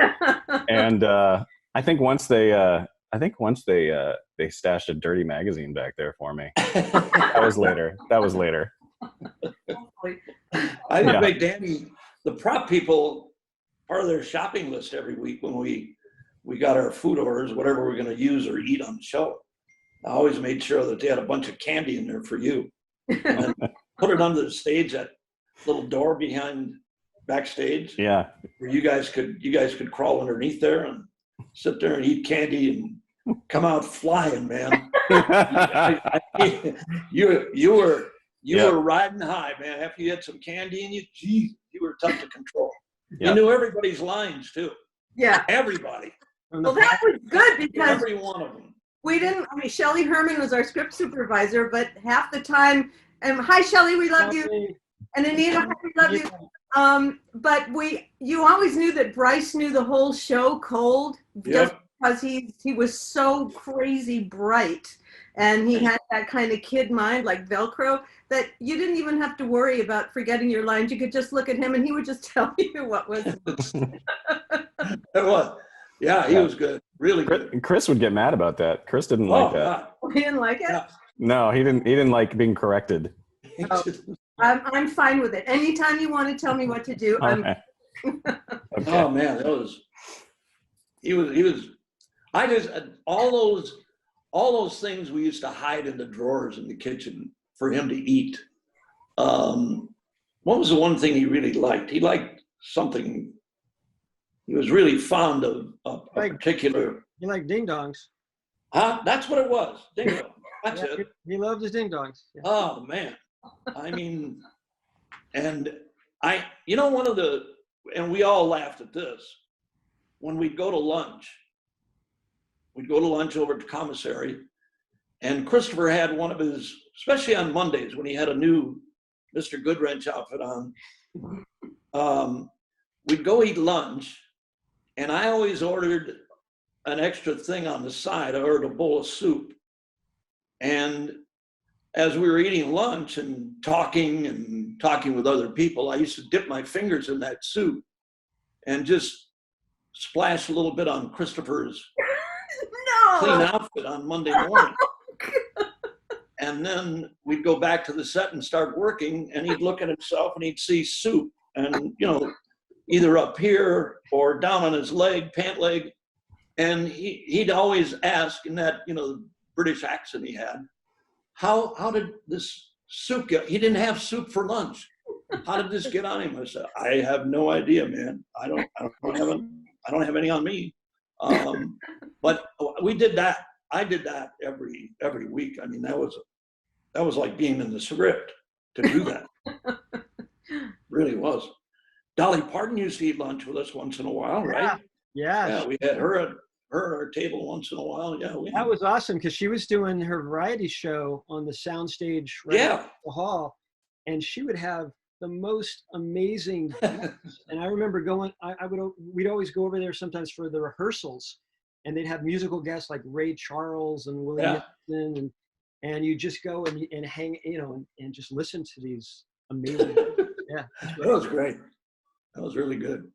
And I think once they stashed a dirty magazine back there for me. That was later. I would make Danny, the prop people, part of their shopping list every week when we got our food orders, whatever we're going to use or eat on the show. I always made sure that they had a bunch of candy in there for you. And put it under the stage, that little door behind backstage. Yeah. Where you guys could crawl underneath there and sit there and eat candy and come out flying, man. You were riding high, man. After you had some candy in you, geez, you were tough to control. Yep. You knew everybody's lines too. Yeah. Everybody. Well, that was good because every one of them. Shelley Herman was our script supervisor, but half the time, hi Shelley, we love you. And Anita, we love you. But you always knew that Bryce knew the whole show cold, just Yep. because he was so crazy bright, and he had that kind of kid mind like Velcro that you didn't even have to worry about forgetting your lines. You could just look at him and he would just tell you what was. It was. Yeah, he was good. Really good. Chris would get mad about that. Chris didn't like that. He didn't like it? Yeah. No, he didn't like being corrected. Oh. I'm fine with it. Anytime you want to tell me what to do, Okay. Oh man, he was. I just all those things we used to hide in the drawers in the kitchen for him to eat. What was the one thing he really liked? He liked something. He was really fond of a particular. You like ding dongs? Huh? That's what it was. Ding dong. That's it. He loved his ding dongs. Yeah. Oh man. I mean, and and we all laughed at this. When we'd go to lunch over at commissary, and Christopher had one of his, especially on Mondays when he had a new Mr. Goodwrench outfit on, we'd go eat lunch, and I always ordered an extra thing on the side. I ordered a bowl of soup. And as we were eating lunch and talking with other people, I used to dip my fingers in that soup and just splash a little bit on Christopher's clean outfit on Monday morning. And then we'd go back to the set and start working, and he'd look at himself and he'd see soup, and either up here or down on his pant leg. And he'd always ask in that, the British accent he had, how did this soup get? He didn't have soup for lunch. How did this get on him? I said, I have no idea, man. I don't have any on me. But we did that. I did that every week. I mean, that was like being in the script to do that. Really was. Dolly Parton used to eat lunch with us once in a while, right? Yeah. We had her at our table once in a while. Yeah, that was awesome because she was doing her variety show on the soundstage at the hall, and she would have the most amazing. And I remember we'd always go over there sometimes for the rehearsals, and they'd have musical guests like Ray Charles and Willie Garcia, and you just go and hang, and just listen to these amazing. Yeah, that was great. That was really good.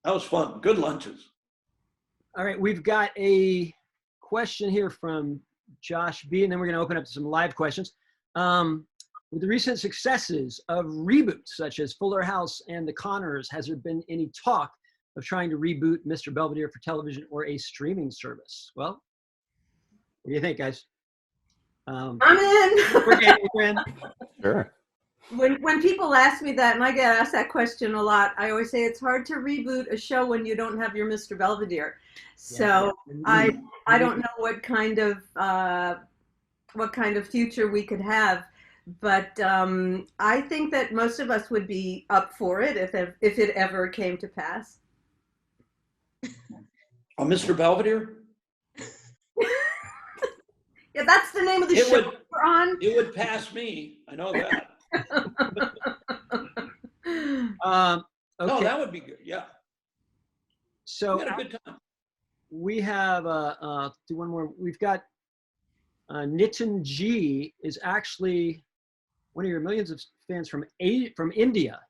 That was fun. Good lunches. All right, we've got a question here from Josh B, and then we're going to open up to some live questions. With the recent successes of reboots such as Fuller House and The Conners, has there been any talk of trying to reboot Mr. Belvedere for television or a streaming service? Well, what do you think, guys? I'm in. We're in. Sure. When people ask me that, and I get asked that question a lot, I always say it's hard to reboot a show when you don't have your Mr. Belvedere. So I don't know what kind of future we could have, but I think that most of us would be up for it if it ever came to pass. Mr. Belvedere? Yeah, that's the name of the show we're on. It would pass me. I know that. Okay. No, that would be good. Yeah. So we had a good time. We have do one more. We've got Nitin G is actually one of your millions of fans from India.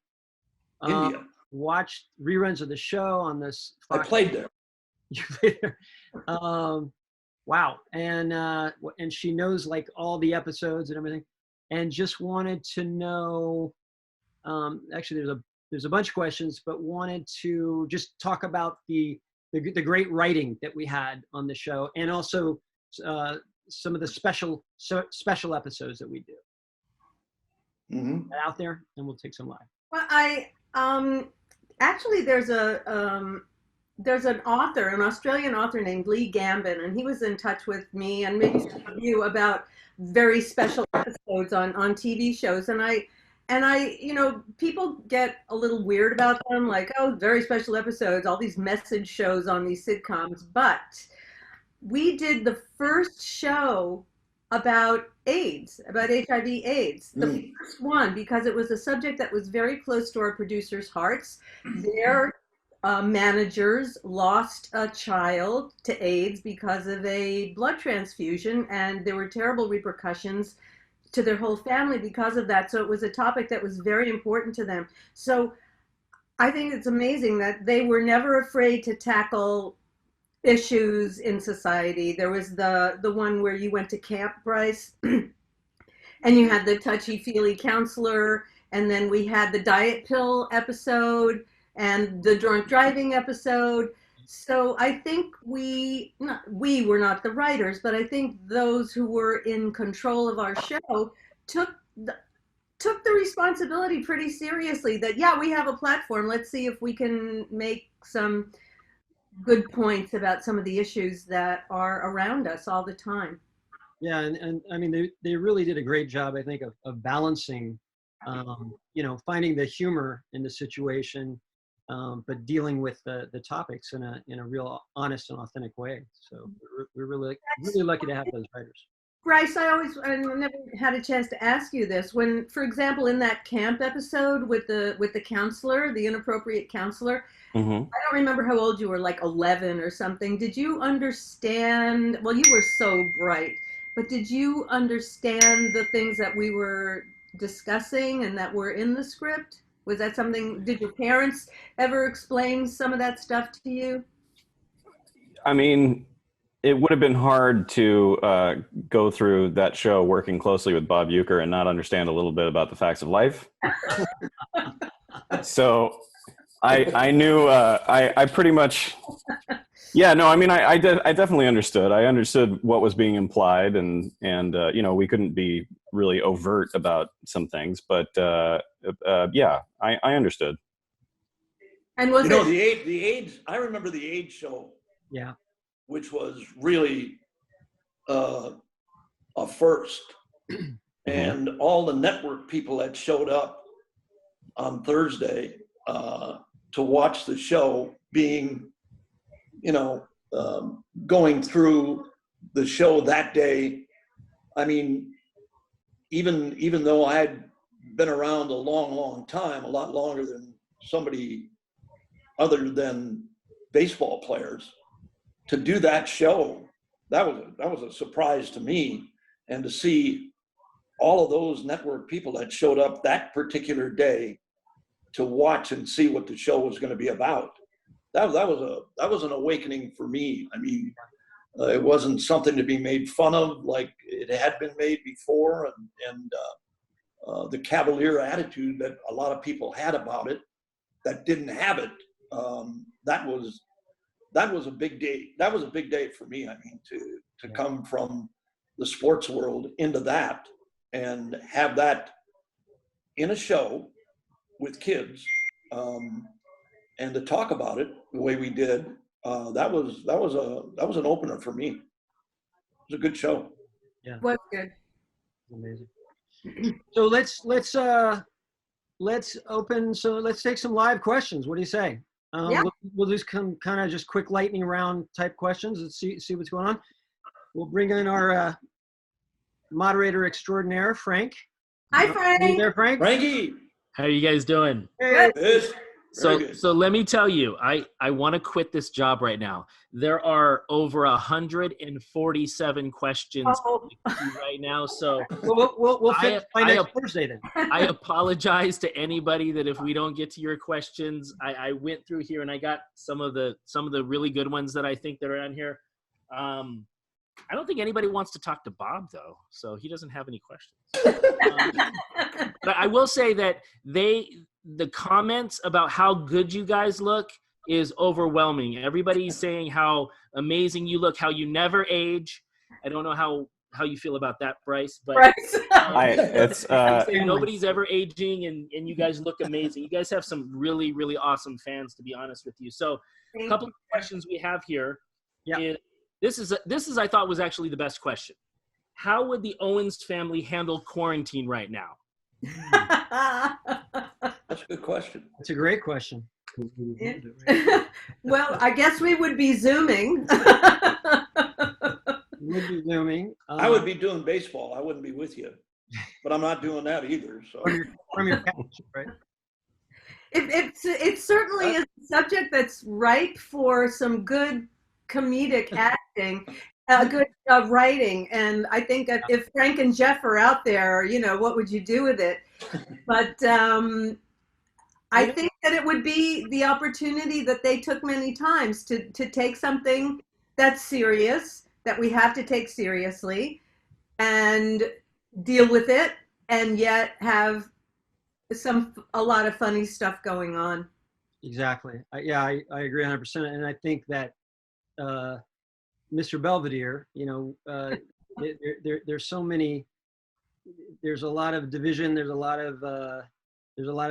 India. Watched reruns of the show on this. I played there. You played there. Wow. And she knows like all the episodes and everything, and just wanted to know. Actually, there's a bunch of questions, but wanted to just talk about the great writing that we had on the show, and also some of the special episodes that we do out there, and we'll take some live. Well, I actually there's an author, an Australian author named Lee Gambin, and he was in touch with me and maybe some of you about very special episodes on TV shows, and I, people get a little weird about them, like, oh, very special episodes, all these message shows on these sitcoms. But we did the first show about AIDS, about HIV/AIDS. The first one, because it was a subject that was very close to our producers' hearts. Their managers lost a child to AIDS because of a blood transfusion, and there were terrible repercussions to their whole family because of that. So it was a topic that was very important to them. So I think it's amazing that they were never afraid to tackle issues in society. There was the one where you went to camp, Bryce, and you had the touchy-feely counselor, and then we had the diet pill episode and the drunk driving episode. So I think we were not the writers, but I think those who were in control of our show took the responsibility pretty seriously, that, yeah, we have a platform. Let's see if we can make some good points about some of the issues that are around us all the time. Yeah, and I mean, they really did a great job, I think, of balancing, finding the humor in the situation, but dealing with the topics in a real honest and authentic way. So we're really lucky to have those writers. Bryce, I never had a chance to ask you this. When, for example, in that camp episode with the counselor, the inappropriate counselor, I don't remember how old you were, like 11 or something. Did you understand? Well, you were so bright, but did you understand the things that we were discussing and that were in the script? Was that something? Did your parents ever explain some of that stuff to you? I mean, it would have been hard to go through that show working closely with Bob Uecker and not understand a little bit about the facts of life. So I knew, I pretty much, yeah, no, I mean, I definitely understood. I understood what was being implied, and we couldn't be really overt about some things, but yeah, I understood. And was the AIDS, I remember the AIDS show. Yeah. Which was really a first. And all the network people that showed up on Thursday to watch the show, being, going through the show that day. I mean, even though I had been around a long, long time, a lot longer than somebody other than baseball players, to do that show, that was a surprise to me. And to see all of those network people that showed up that particular day to watch and see what the show was going to be about, that was an awakening for me. I mean, it wasn't something to be made fun of like it had been made before, and the cavalier attitude that a lot of people had about it that didn't have it. That was a big day. That was a big day for me. I mean, to come from the sports world into that and have that in a show with kids, and to talk about it the way we did, that was an opener for me. It was a good show. Yeah, was good. Amazing. So let's open. So let's take some live questions. What do you say? Yeah. We'll just come kind of just quick lightning round type questions. Let's see what's going on. We'll bring in our moderator extraordinaire, Frank. Hi, Frank. Are you there, Frank? Frankie. How are you guys doing? Hey. Good. So let me tell you, I want to quit this job right now. There are over 147 questions right now. So we'll fit by next Thursday then. I apologize to anybody that if we don't get to your questions. I went through here and I got some of the really good ones that I think that are on here. I don't think anybody wants to talk to Bob though, so he doesn't have any questions. But I will say that the comments about how good you guys look is overwhelming. Everybody's saying how amazing you look, how you never age. I don't know how you feel about that, Bryce, but nobody's ever aging, and you guys look amazing. You guys have some really, really awesome fans, to be honest with you. So a couple of questions we have here. Yeah. This is I thought was actually the best question. How would the Owens family handle quarantine right now? That's a good question. That's a great question. Well, I guess we would be Zooming. Would be Zooming. I would be doing baseball. I wouldn't be with you, but I'm not doing that either. So from your couch, right? It certainly is a subject that's ripe for some good comedic acting, good writing. And I think if Frank and Jeff are out there, what would you do with it? But I think that it would be the opportunity that they took many times to take something that's serious, that we have to take seriously, and deal with it, and yet have a lot of funny stuff going on. Exactly. I agree 100%. And I think that Mr. Belvedere, there's so many. There's a lot of division. There's a lot of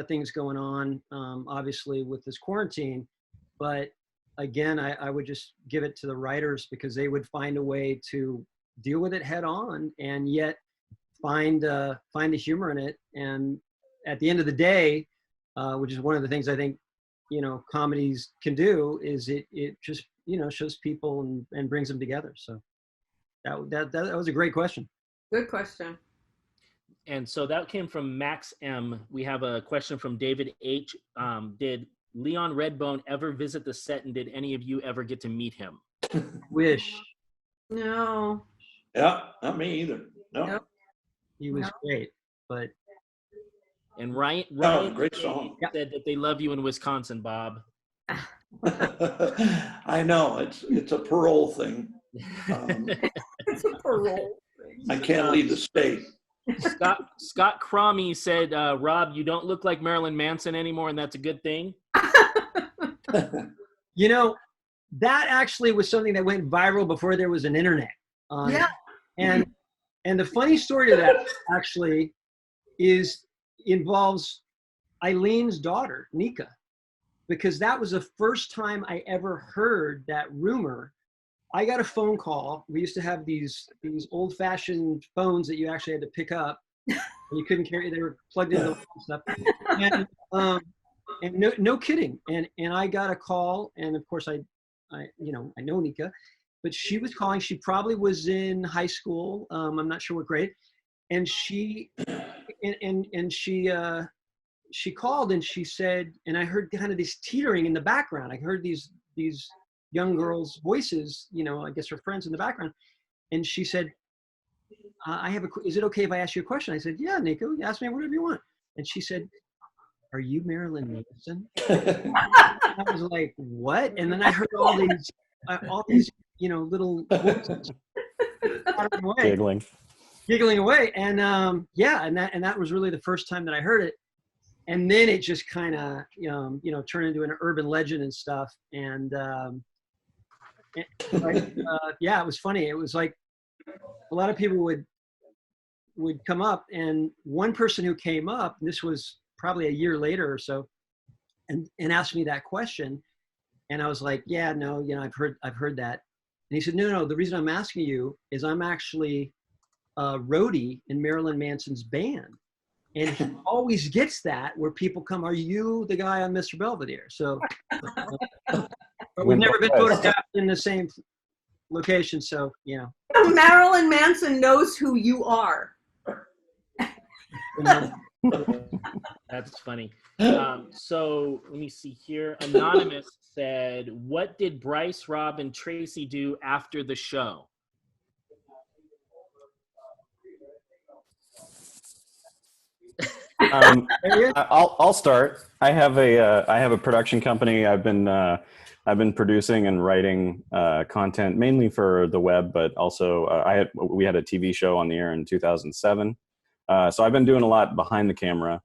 things going on, obviously, with this quarantine. But again, I would just give it to the writers, because they would find a way to deal with it head on, and yet find the humor in it. And at the end of the day, which is one of the things I think, comedies can do, is it just, shows people and brings them together. So that was a great question. Good question. And so that came from Max M. We have a question from David H. Did Leon Redbone ever visit the set, and did any of you ever get to meet him? Wish. No. Yeah, not me either. No. Nope. He was great, but. And Ryan great song. said that they love you in Wisconsin, Bob. I know, it's a parole thing. It's a parole thing. I can't leave the state. Scott Cromie said, Rob, you don't look like Marilyn Manson anymore, and that's a good thing. That actually was something that went viral before there was an internet. Yeah. And the funny story to that actually involves Eileen's daughter, Nika, because that was the first time I ever heard that rumor. I got a phone call. We used to have these old-fashioned phones that you actually had to pick up. And you couldn't carry; they were plugged into stuff. And no kidding. And I got a call, and of course I know Nika, but she was calling. She probably was in high school. I'm not sure what grade. And she called, and she said, and I heard kind of this teetering in the background. I heard these young girls' voices, I guess her friends in the background. And she said, is it okay if I ask you a question? I said, yeah, Nico, ask me whatever you want. And she said, are you Marilyn Manson? I was like, what? And then I heard all these little voices giggling away. And and that was really the first time that I heard it. And then it just kind of, turned into an urban legend and stuff. And it was funny. It was like a lot of people would come up, and one person who came up, and this was probably a year later or so, and asked me that question. And I was like, yeah, no, I've heard that. And he said, no, the reason I'm asking you is I'm actually a roadie in Marilyn Manson's band. And he always gets that where people come, are you the guy on Mr. Belvedere? So but we've never been photographed in the same location. So, Marilyn Manson knows who you are. That's funny. So let me see here. Anonymous said, what did Bryce, Rob, and Tracy do after the show? I'll start. I have a production company. I've been producing and writing content mainly for the web, but also we had a TV show on the air in 2007. So I've been doing a lot behind the camera.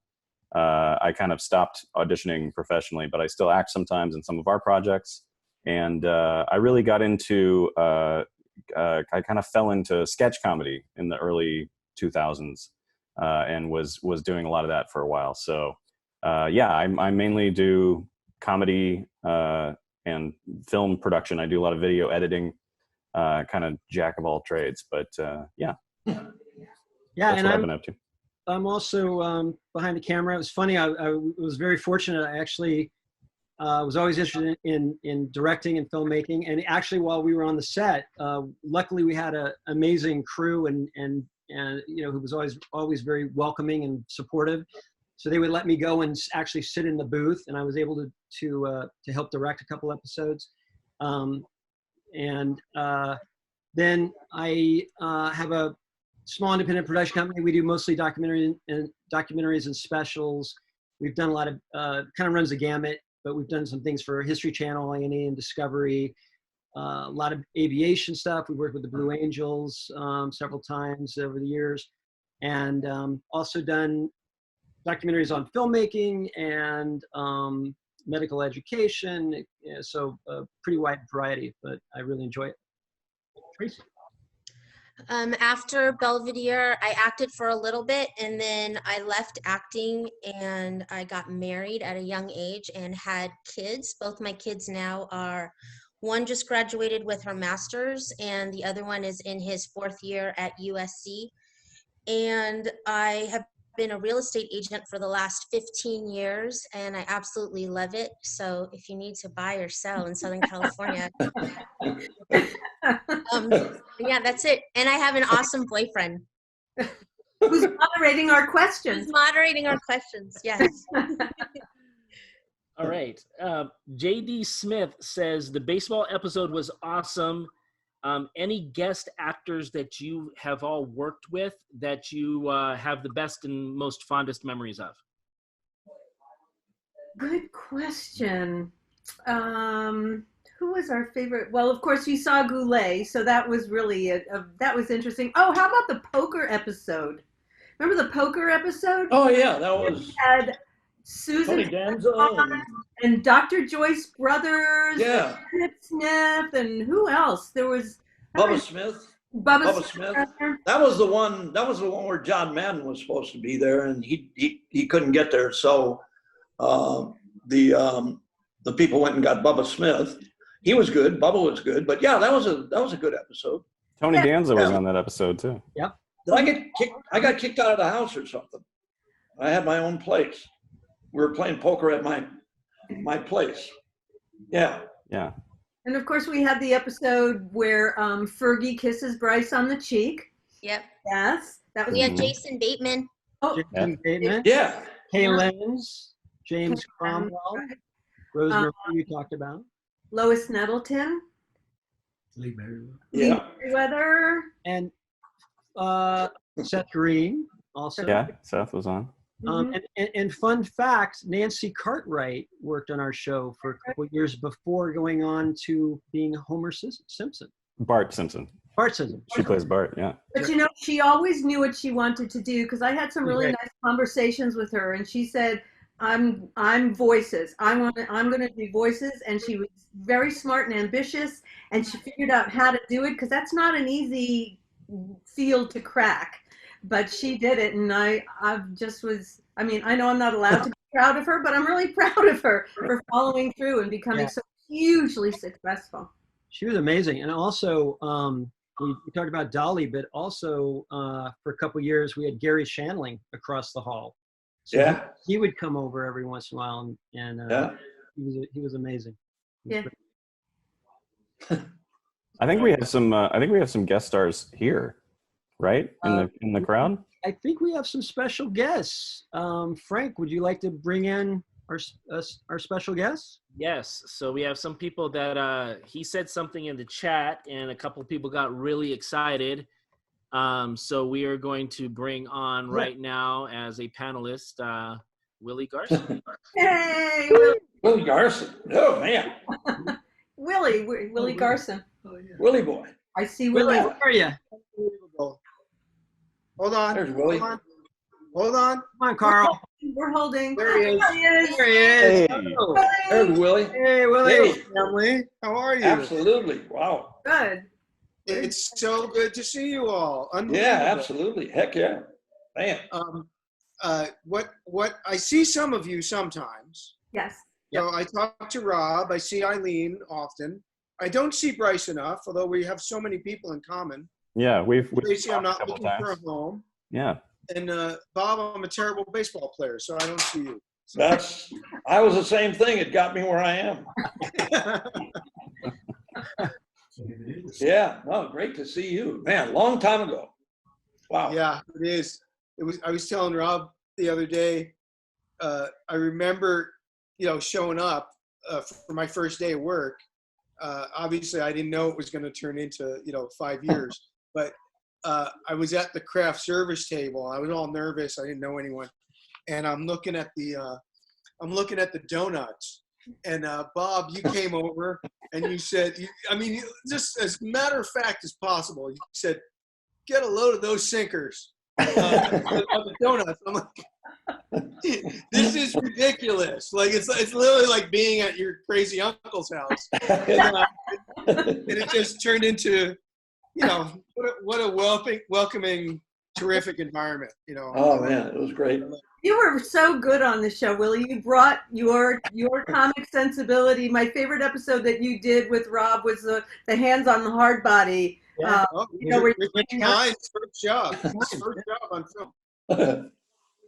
I kind of stopped auditioning professionally, but I still act sometimes in some of our projects. And I really got into I kind of fell into sketch comedy in the early 2000s. And was doing a lot of that for a while. So I mainly do comedy and film production. I do a lot of video editing, kind of jack of all trades. But that's and what I've been up to. I'm also behind the camera. It was funny. I was very fortunate. I actually was always interested in directing and filmmaking. And actually, while we were on the set, luckily we had an amazing crew and who was always very welcoming and supportive. So they would let me go and actually sit in the booth, and I was able to help direct a couple episodes. Then I have a small independent production company. We do mostly documentaries and specials. We've done a lot of kind of runs the gamut, but we've done some things for History Channel, A&E, and Discovery. A lot of aviation stuff. We worked with the Blue Angels several times over the years, and also done documentaries on filmmaking and medical education. So a pretty wide variety, but I really enjoy it. Tracy. After Belvedere, I acted for a little bit, and then I left acting and I got married at a young age and had kids. Both my kids now are, one just graduated with her master's and the other one is in his 4th year at USC. And I have been a real estate agent for the last 15 years and I absolutely love it. So if you need to buy or sell in Southern California, yeah, that's it. And I have an awesome boyfriend. Who's moderating our questions? Who's moderating our questions, yes. All right. JD Smith says the baseball episode was awesome. Any guest actors that you have all worked with that you have the best and most fondest memories of? Good question. Who was our favorite? Well, of course, you saw Goulet, so that was really that was interesting. Oh, how about the poker episode? Remember the poker episode? Oh yeah, that was. We had Susan Tony Danza and Dr. Joyce Brothers, Yeah. and Smith, and who else? There was Bubba Smith. Bubba Smith. That was the one. That was the one where John Madden was supposed to be there, and he couldn't get there. So the people went and got Bubba Smith. He was good. Bubba was good. But yeah, that was a good episode. Tony Danza was on that episode too. Yep. Did I get kicked? I got kicked out of the house or something. I had my own place. We were playing poker at my place. Yeah. Yeah. And of course, we had the episode where Fergie kisses Bryce on the cheek. Yep. Yes, that was. We had Jason Bateman. Oh, James Bateman. Yeah. Kay Lenz, James Cromwell, Rosemary you talked about. Lois Nettleton. Yeah. Weather. And Seth Green also. Yeah. Seth was on. And fun fact, Nancy Cartwright worked on our show for a couple of years before going on to being Homer Simpson. Bart Simpson. Bart Simpson. She plays Bart. Yeah. But you know, she always knew what she wanted to do because I had some really nice conversations with her, and she said, "I'm voices. I'm going to do voices," and she was very smart and ambitious, and she figured out how to do it because that's not an easy field to crack. But she did it, and I just was, I mean, I know I'm not allowed to be proud of her, but I'm really proud of her for following through and becoming so hugely successful. She was amazing. And also, we talked about Dolly, but also for a couple of years, we had Gary Shandling across the hall. So he would come over every once in a while, and he was amazing. Yeah. I think we have some guest stars here. Right? In the crowd? I think we have some special guests. Frank, would you like to bring in our special guests? Yes. So we have some people that he said something in the chat and a couple of people got really excited. So we are going to bring on right now as a panelist, Willie Garcia. Hey, Willie Garcia. Oh man. Willie Garcia. Willie boy. I see Willie. Where are you? Hold on. There's Willie. Hold on. Come on, Carl. We're holding. There he is. There he is. Hey. Oh. There's Willie. Hey, Willie. Hey. Family, how are you? Absolutely. Wow. Good. It's so good to see you all. Unbelievable. Yeah, absolutely. Heck yeah. Man. What I see some of you sometimes. Yes. So I talk to Rob. I see Eileen often. I don't see Bryce enough, although we have so many people in common. Yeah, we've Tracy, I'm talked a not couple looking for a times. home. Yeah. And Bob, I'm a terrible baseball player, so I don't see you. I was the same thing. It got me where I am. Yeah, no, great to see you. Man, long time ago. Wow. Yeah, it is. I was telling Rob the other day, I remember, showing up for my first day of work. Obviously, I didn't know it was going to turn into, 5 years. But I was at the craft service table. I was all nervous. I didn't know anyone, and I'm looking at the donuts. And Bob, you came over and you said, just as a matter of fact as possible, you said, "Get a load of those sinkers." Of the donuts. I'm like, this is ridiculous. Like it's literally like being at your crazy uncle's house, and it just turned into, what a welcoming, terrific environment. Oh man, it was great. You were so good on the show, Willie. You brought your comic sensibility. My favorite episode that you did with Rob was the hands on the hard body. Yeah. Rich Hines' first job. His first job on film.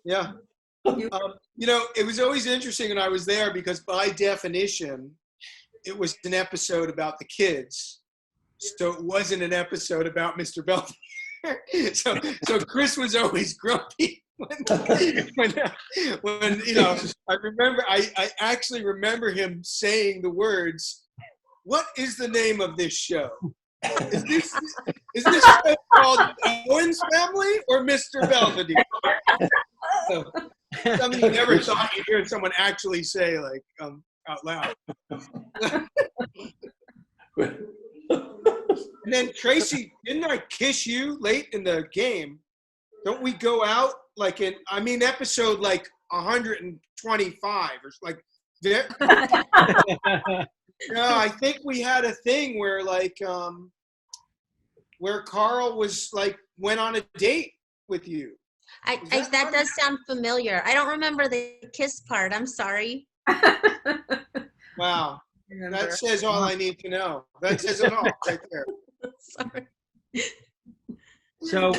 Yeah. It was always interesting when I was there because by definition, it was an episode about the kids. So it wasn't an episode about Mr. Belvedere. So Chris was always grumpy. When I actually remember him saying the words, "What is the name of this show? Is this show called Owens Family or Mr. Belvedere?" Something you never thought you'd hear someone actually say like out loud. And then Tracy, didn't I kiss you late in the game? Don't we go out like episode like 125 or like there? I think we had a thing where like where Carl was like went on a date with you. That does sound familiar. I don't remember the kiss part. I'm sorry. Wow. That says all I need to know. That says it all right there. Sorry. So,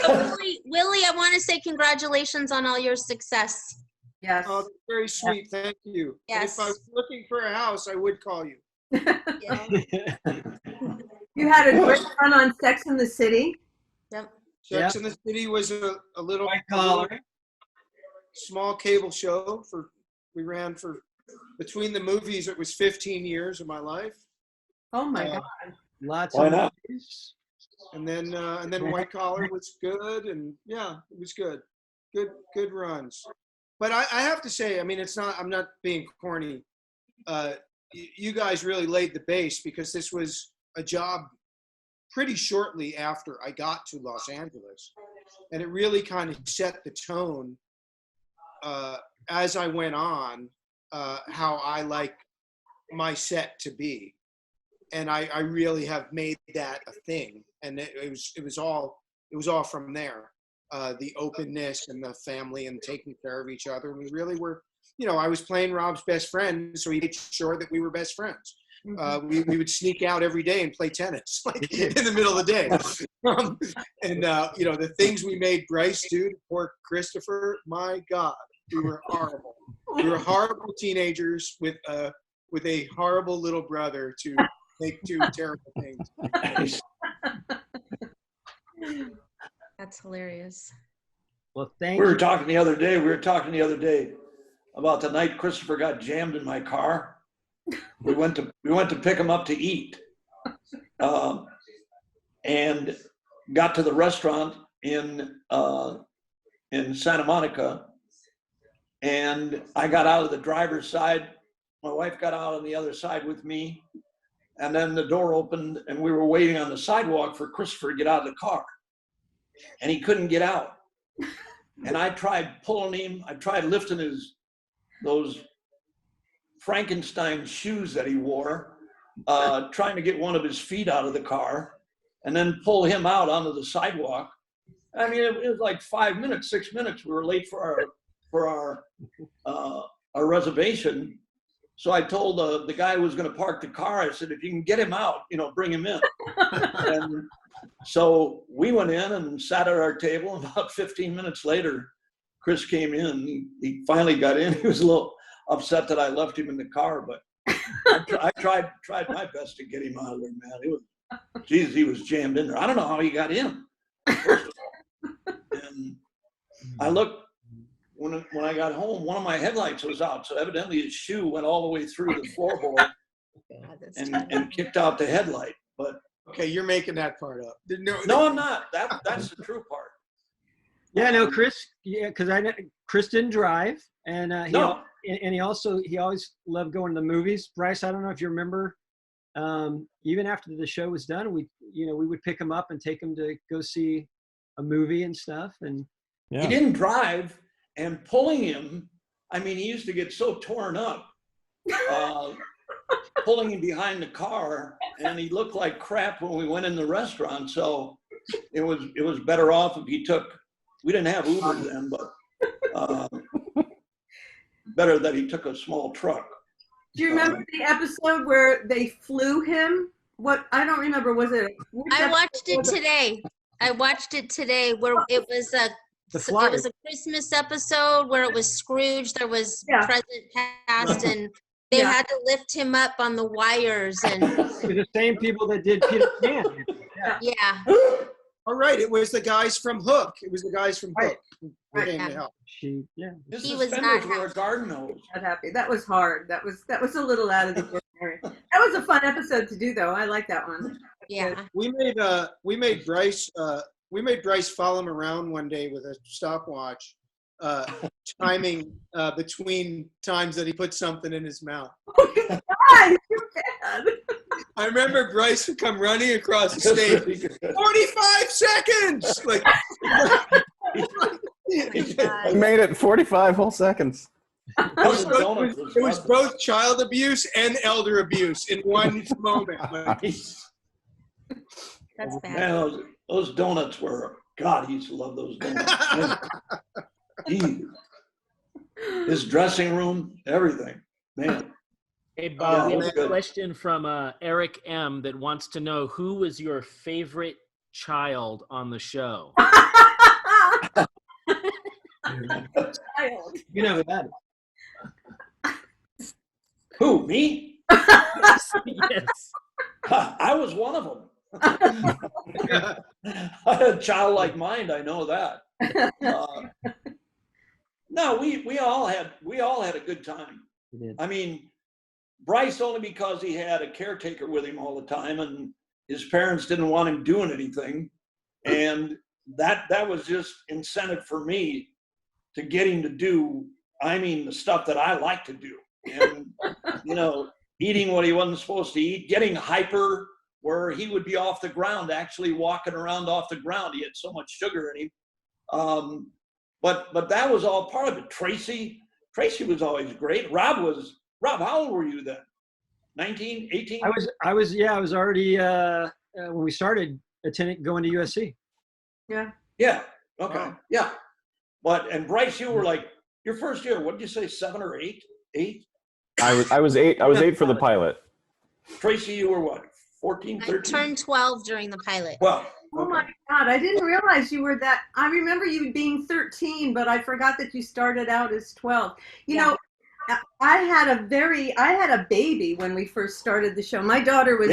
Willie, I want to say congratulations on all your success. Yes. Oh, that's very sweet. Thank you. Yes. And if I was looking for a house, I would call you. Yeah. You had a great run on Sex and the City. Yep. Sex and the City was a little white collar. Small cable show we ran for between the movies. It was 15 years of my life. Oh my God. Lots Why of not? movies. And then White Collar was good, and yeah, it was good. Good runs. But I have to say, I'm not being corny. You guys really laid the base because this was a job pretty shortly after I got to Los Angeles. And it really kind of set the tone as I went on, how I like my set to be. And I really have made that a thing. And it was all from there. The openness and the family and taking care of each other. We really were, I was playing Rob's best friend, so he made sure that we were best friends. We would sneak out every day and play tennis, like in the middle of the day. The things we made Bryce do to poor Christopher, my God, we were horrible. We were horrible teenagers with a horrible little brother to make do terrible things. That's hilarious. Well, thank We you. were talking the other day about the night Christopher got jammed in my car. We went to pick him up to eat, and got to the restaurant in Santa Monica, and I got out of the driver's side. My wife got out on the other side with me, and then the door opened, and we were waiting on the sidewalk for Christopher to get out of the car, and he couldn't get out. And I tried pulling him. I tried lifting those Frankenstein shoes that he wore, trying to get one of his feet out of the car, and then pull him out onto the sidewalk. I mean, it was like 5 minutes, 6 minutes. We were late for our reservation. So I told the guy who was going to park the car, I said, if you can get him out, bring him in. And so we went in and sat at our table. About 15 minutes later, Chris came in. He finally got in. He was a upset that I left him in the car, but I tried my best to get him out of there, man. It was, Jesus, he was jammed in there. I don't know how he got in, first of all. And I looked, when I got home, one of my headlights was out, so evidently his shoe went all the way through the floorboard and kicked out the headlight. But Okay, you're making that part up. no, I'm not. That's the true part. Yeah, no, Chris. Yeah, because I know Chris didn't drive, and No. he always loved going to the movies. Bryce, I don't know if you remember. Even after the show was done, we would pick him up and take him to go see a movie and stuff. And He didn't drive, and pulling him, I mean, he used to get so torn up, pulling him behind the car, and he looked like crap when we went in the restaurant. So it was better off if he took, we didn't have Uber then, but better that he took a small truck. Do you remember the episode where they flew him? What, I don't remember. Was it? I watched it today. Where it was a Christmas episode where it was Scrooge. There was present, past, and they had to lift him up on the wires. And the same people that did Peter Pan. yeah. All right, it was the guys from Hook. Hook who came to help. His He was suspenders not were a garden hose. Not happy. That was hard. That was a little out of the ordinary. That was a fun episode to do, though. I like that one. Yeah. We made Bryce follow him around one day with a stopwatch, timing between times that he put something in his mouth. Guys, you're bad. I remember Bryce would come running across the stage. 45 seconds. Like I made it 45 whole seconds. it was both child abuse and elder abuse in one moment. Like, That's bad. Man, those donuts were, God, he used to love those donuts. His dressing room, everything, man. Hey, Bob, Yeah, we have a good. question from Eric M. that wants to know who was your favorite child on the show? Child. You know who that is. Who, me? Yes. I was one of them. I had a childlike mind, I know that. No, we all had a good time. We did. I mean, Bryce only because he had a caretaker with him all the time, and his parents didn't want him doing anything, and that was just incentive for me to get him to do, the stuff that I like to do, and eating what he wasn't supposed to eat, getting hyper where he would be off the ground, actually walking around off the ground. He had so much sugar in him. But that was all part of it. Tracy was always great. Rob, how old were you then? 19, 18? I was already when we started going to USC. Yeah. Yeah. Okay. Wow. Yeah. And Bryce, you were like, your first year, what did you say, 7 or 8? 8? I was 8. I was 8 for the pilot. Tracy, you were what, 14, I 13? turned 12 during the pilot. Well, Oh my God, I didn't realize you were that. I remember you being 13, but I forgot that you started out as 12. You know, I had a baby when we first started the show. My daughter was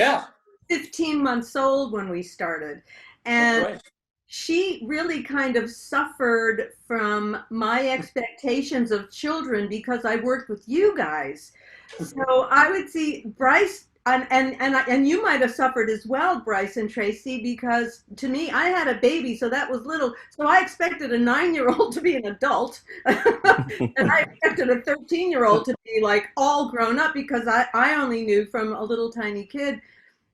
15 months old when we started. And she really kind of suffered from my expectations of children because I worked with you guys. So I would see Bryce, and you might have suffered as well, Bryce and Tracy, because to me, I had a baby, so that was little. So I expected a 9-year-old to be an adult, and I expected a 13-year-old to be like all grown up because I only knew from a little tiny kid.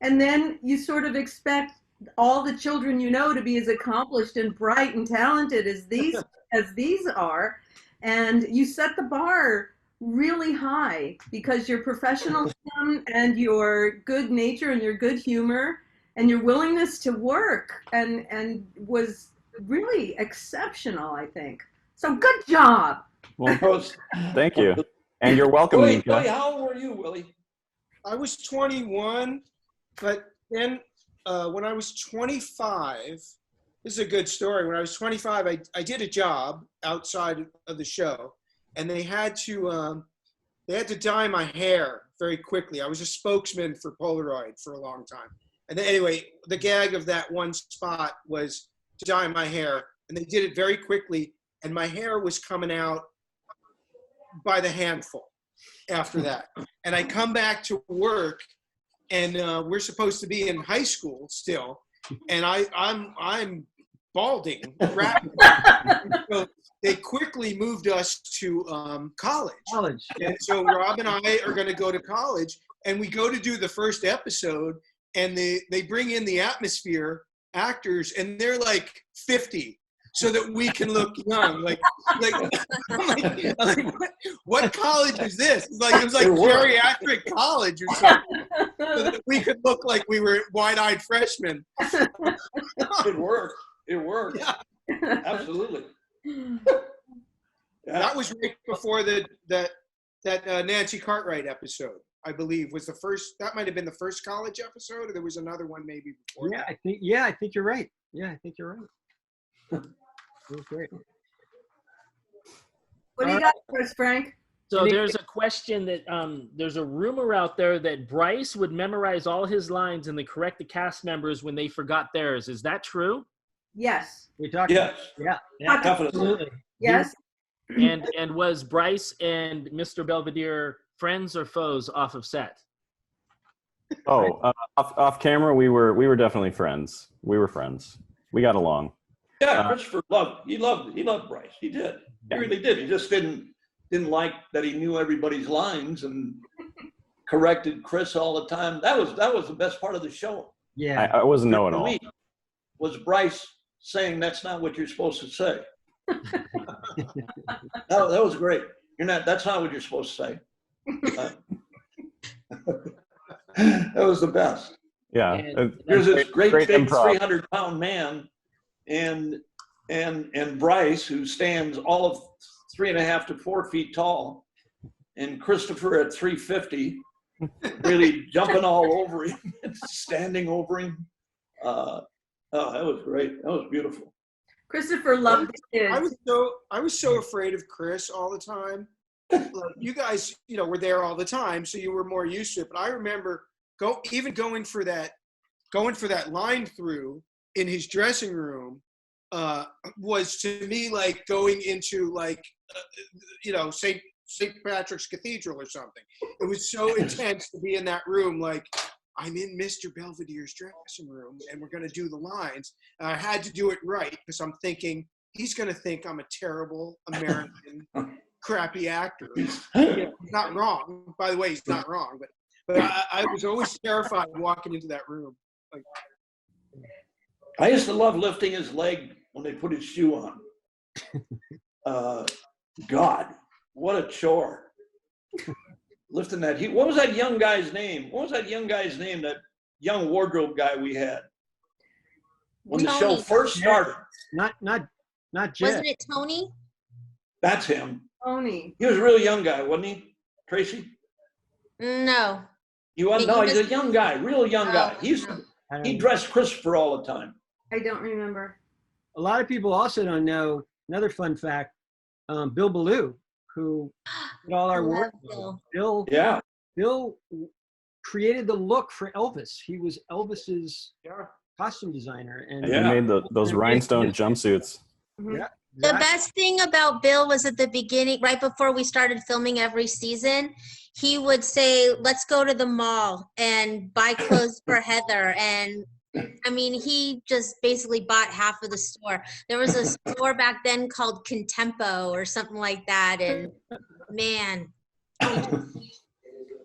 And then you sort of expect all the children you know to be as accomplished and bright and talented as these are, and you set the bar really high because your professionalism and your good nature and your good humor and your willingness to work and was really exceptional, I think. So good job. Well, thank you. And you're welcome, Willie, Nika. how old were you, Willie? I was 21, but then when I was 25, this is a good story. When I was 25, I did a job outside of the show, and they had to they had to dye my hair very quickly. I was a spokesman for Polaroid for a long time. And then, anyway, the gag of that one spot was to dye my hair. And they did it very quickly. And my hair was coming out by the handful after that. And I come back to work, and we're supposed to be in high school still. And I'm balding rapidly. So they quickly moved us to college. And so Rob and I are going to go to college, and we go to do the first episode, and they bring in the Atmosphere actors, and they're like 50, so that we can look young. I'm like, what college is this? It was like geriatric college or something, so that we could look like we were wide-eyed freshmen. It worked. It worked. Yeah. Absolutely. That was right before that Nancy Cartwright episode, I believe, was the first. That might have been the first college episode, or there was another one maybe before. Yeah, I think you're right. Yeah, I think you're right. It was great. What do you got for us, Frank? So there's a question that there's a rumor out there that Bryce would memorize all his lines and then correct the cast members when they forgot theirs. Is that true? Yes. We talked. Yes. Yeah. Definitely. Absolutely. Yes. And was Bryce and Mr. Belvedere friends or foes off of set? Oh, off camera, we were definitely friends. We were friends. We got along. Yeah, Christopher loved Bryce. He did. He really did. He just didn't like that he knew everybody's lines and corrected Chris all the time. That was the best part of the show. Yeah. I wasn't know-it-all. Was Bryce saying that's not what you're supposed to say? that was great. That's not what you're supposed to say. That was the best. Yeah. There's this great big improv. 300-pound man and Bryce, who stands all of 3.5 to 4 feet tall, and Christopher at 350, really jumping all over him and standing over him. Oh, that was great. That was beautiful. Christopher loved it. I was so afraid of Chris all the time. Like, you guys, were there all the time, so you were more used to it. But I remember going for that line through in his dressing room was to me like going into St. Patrick's Cathedral or something. It was so intense to be in that room. Like, I'm in Mr. Belvedere's dressing room, and we're going to do the lines. And I had to do it right because I'm thinking he's going to think I'm a terrible American, crappy actor. He's not wrong. By the way, he's not wrong. But I was always terrified walking into that room. Like, I used to love lifting his leg when they put his shoe on. God, what a chore. Lifting that. What was that young guy's name? That young wardrobe guy we had when the show first started. Not Jed. Wasn't it Tony? That's him. Tony. He was a real young guy, wasn't he, Tracy? No. He's a young guy, real young guy. He dressed Christopher all the time. I don't remember. A lot of people also don't know another fun fact. Bill Ballou, who did all our work. Bill created the look for Elvis. He was Elvis's costume designer, and he made those rhinestone jumpsuits. Mm-hmm. Yeah. The best thing about Bill was at the beginning, right before we started filming every season, he would say, let's go to the mall and buy clothes for Heather. And I mean, he just basically bought half of the store. There was a store back then called Contempo or something like that. And man, he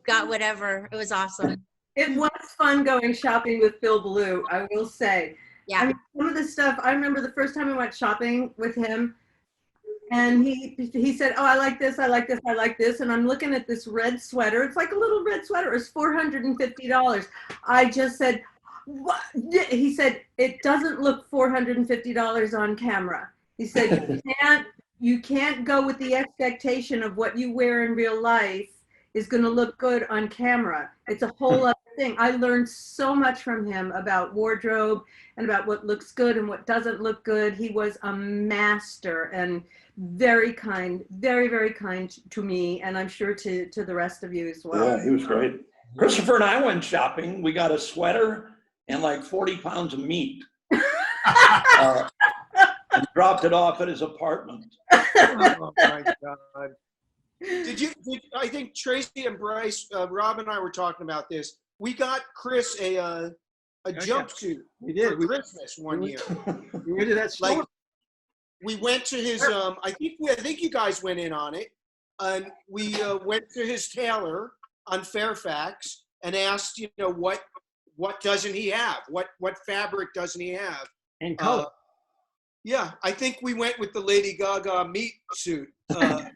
got whatever. It was awesome. It was fun going shopping with Bill Ballou, I will say. Yeah. I mean, some of the stuff, I remember the first time I went shopping with him, and he said, oh, I like this, I like this, I like this. And I'm looking at this red sweater. It's like a little red sweater. It's $450. I just said, what? He said, it doesn't look $450 on camera. He said, you can't go with the expectation of what you wear in real life is going to look good on camera. It's a whole other thing. I learned so much from him about wardrobe and about what looks good and what doesn't look good. He was a master and very kind, very, very kind to me, and I'm sure to the rest of you as well. Yeah, he was great. Christopher and I went shopping. We got a sweater and like 40 pounds of meat. And dropped it off at his apartment. Oh my God. I think Tracy and Bryce, Rob and I were talking about this. We got Chris a jumpsuit for Christmas one year. We went to that store. Like, we went to his, I think you guys went in on it. And we went to his tailor on Fairfax and asked, what doesn't he have? What fabric doesn't he have? And color. Yeah, I think we went with the Lady Gaga meat suit. I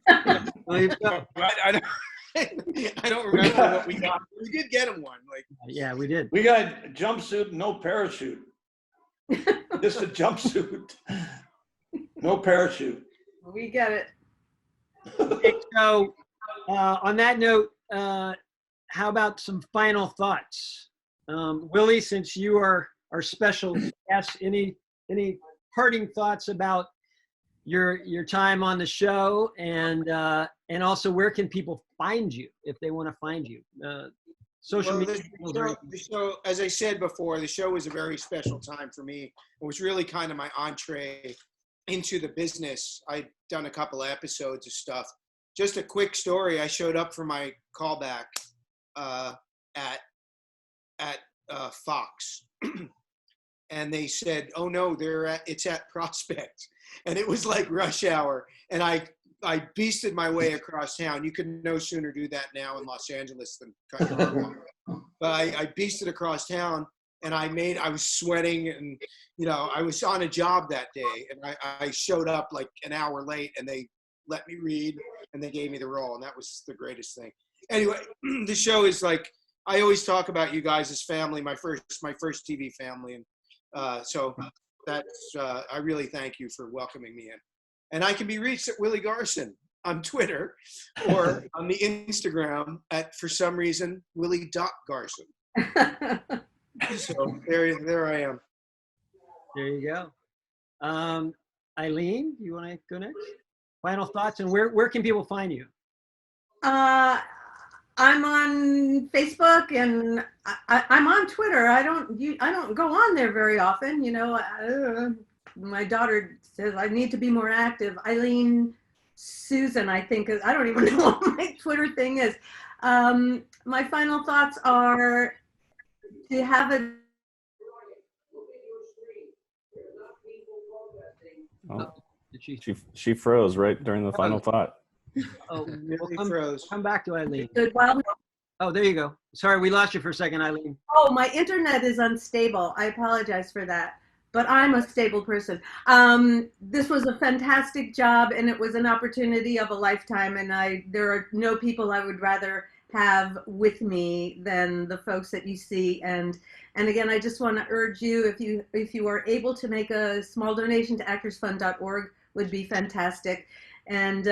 don't remember what we got. We did get him one. Yeah, we did. We got a jumpsuit, no parachute. Just a jumpsuit, no parachute. We get it. Okay, so on that note, how about some final thoughts? Willie, since you are our special guest, any parting thoughts about your time on the show, and also where can people find you if they want to find you? Social media. The show, as I said before, the show was a very special time for me. It was really kind of my entree into the business. I'd done a couple of episodes of stuff. Just a quick story. I showed up for my callback at Fox. And they said, "Oh no, it's at Prospect," and it was like rush hour. And I beasted my way across town. You can no sooner do that now in Los Angeles than cut your arm off. But I beasted across town, and I was sweating, and I was on a job that day, and I showed up like an hour late, and they let me read, and they gave me the role, and that was the greatest thing. Anyway, the show is like, I always talk about you guys as family, my first TV family, and so that's I really thank you for welcoming me in. And I can be reached at Willie Garcia on Twitter or on the Instagram at, for some reason, Willie.Garcia. So there I am. There you go. Eileen, you want to go next? Final thoughts, and where can people find you? I'm on Facebook and I'm on Twitter. I don't go on there very often. My daughter says I need to be more active. Eileen Susan, I think, I don't even know what my Twitter thing is. My final thoughts are to have a. Oh, she froze right during the final thought. Oh, we'll come back to Eileen. Oh, there you go. Sorry, we lost you for a second, Eileen. Oh, my internet is unstable. I apologize for that, but I'm a stable person. This was a fantastic job, and it was an opportunity of a lifetime, and there are no people I would rather have with me than the folks that you see. And again, I just want to urge you, if you are able to make a small donation to actorsfund.org, would be fantastic. And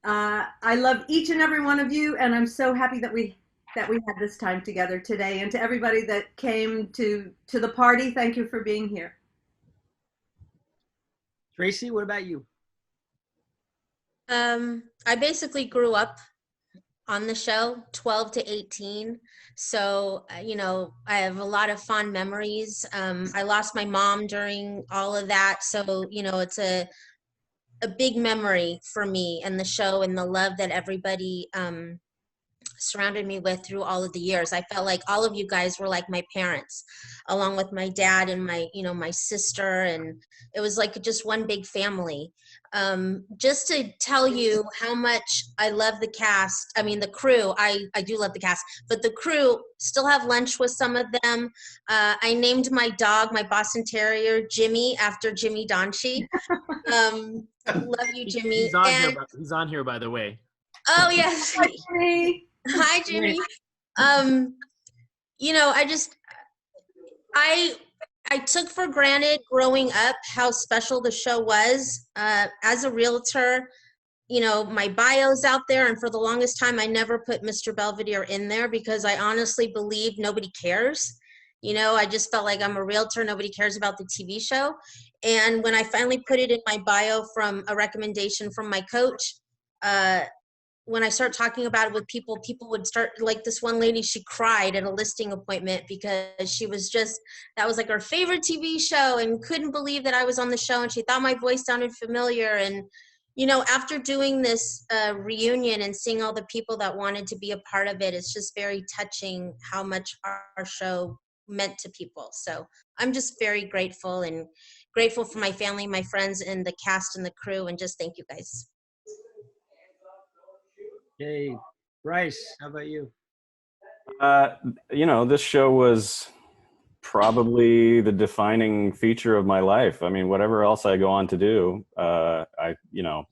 I love each and every one of you, and I'm so happy that we had this time together today. And to everybody that came to the party, thank you for being here. Tracy, what about you? I basically grew up on the show, 12 to 18. So, I have a lot of fond memories. I lost my mom during all of that. So, it's a big memory for me and the show and the love that everybody surrounded me with through all of the years. I felt like all of you guys were like my parents, along with my dad and my sister, and it was like just one big family. Just to tell you how much I love the cast, the crew, I do love the cast, but the crew, still have lunch with some of them. I named my dog, my Boston Terrier, Jimmy, after Jimmy Donchi. Love you, Jimmy. He's on here, by the way. Oh, yes. Hi, Jimmy. Hi, Jimmy. I took for granted growing up how special the show was. As a realtor, you know, my bio's out there, and for the longest time I never put Mr. Belvedere in there because I honestly believe nobody cares. You know, I just felt like I'm a realtor, nobody cares about the TV show. And when I finally put it in my bio from a recommendation from my coach, when I start talking about it with people, people would start, like this one lady, she cried at a listing appointment because she was just, that was like her favorite TV show and couldn't believe that I was on the show, and she thought my voice sounded familiar. And, you know, after doing this reunion and seeing all the people that wanted to be a part of it, it's just very touching how much our show meant to people. So I'm just very grateful, and grateful for my family, my friends, and the cast and the crew, and just thank you guys. Hey, Bryce, how about you? You know, this show was probably the defining feature of my life. I mean, whatever else I go on to do, you know,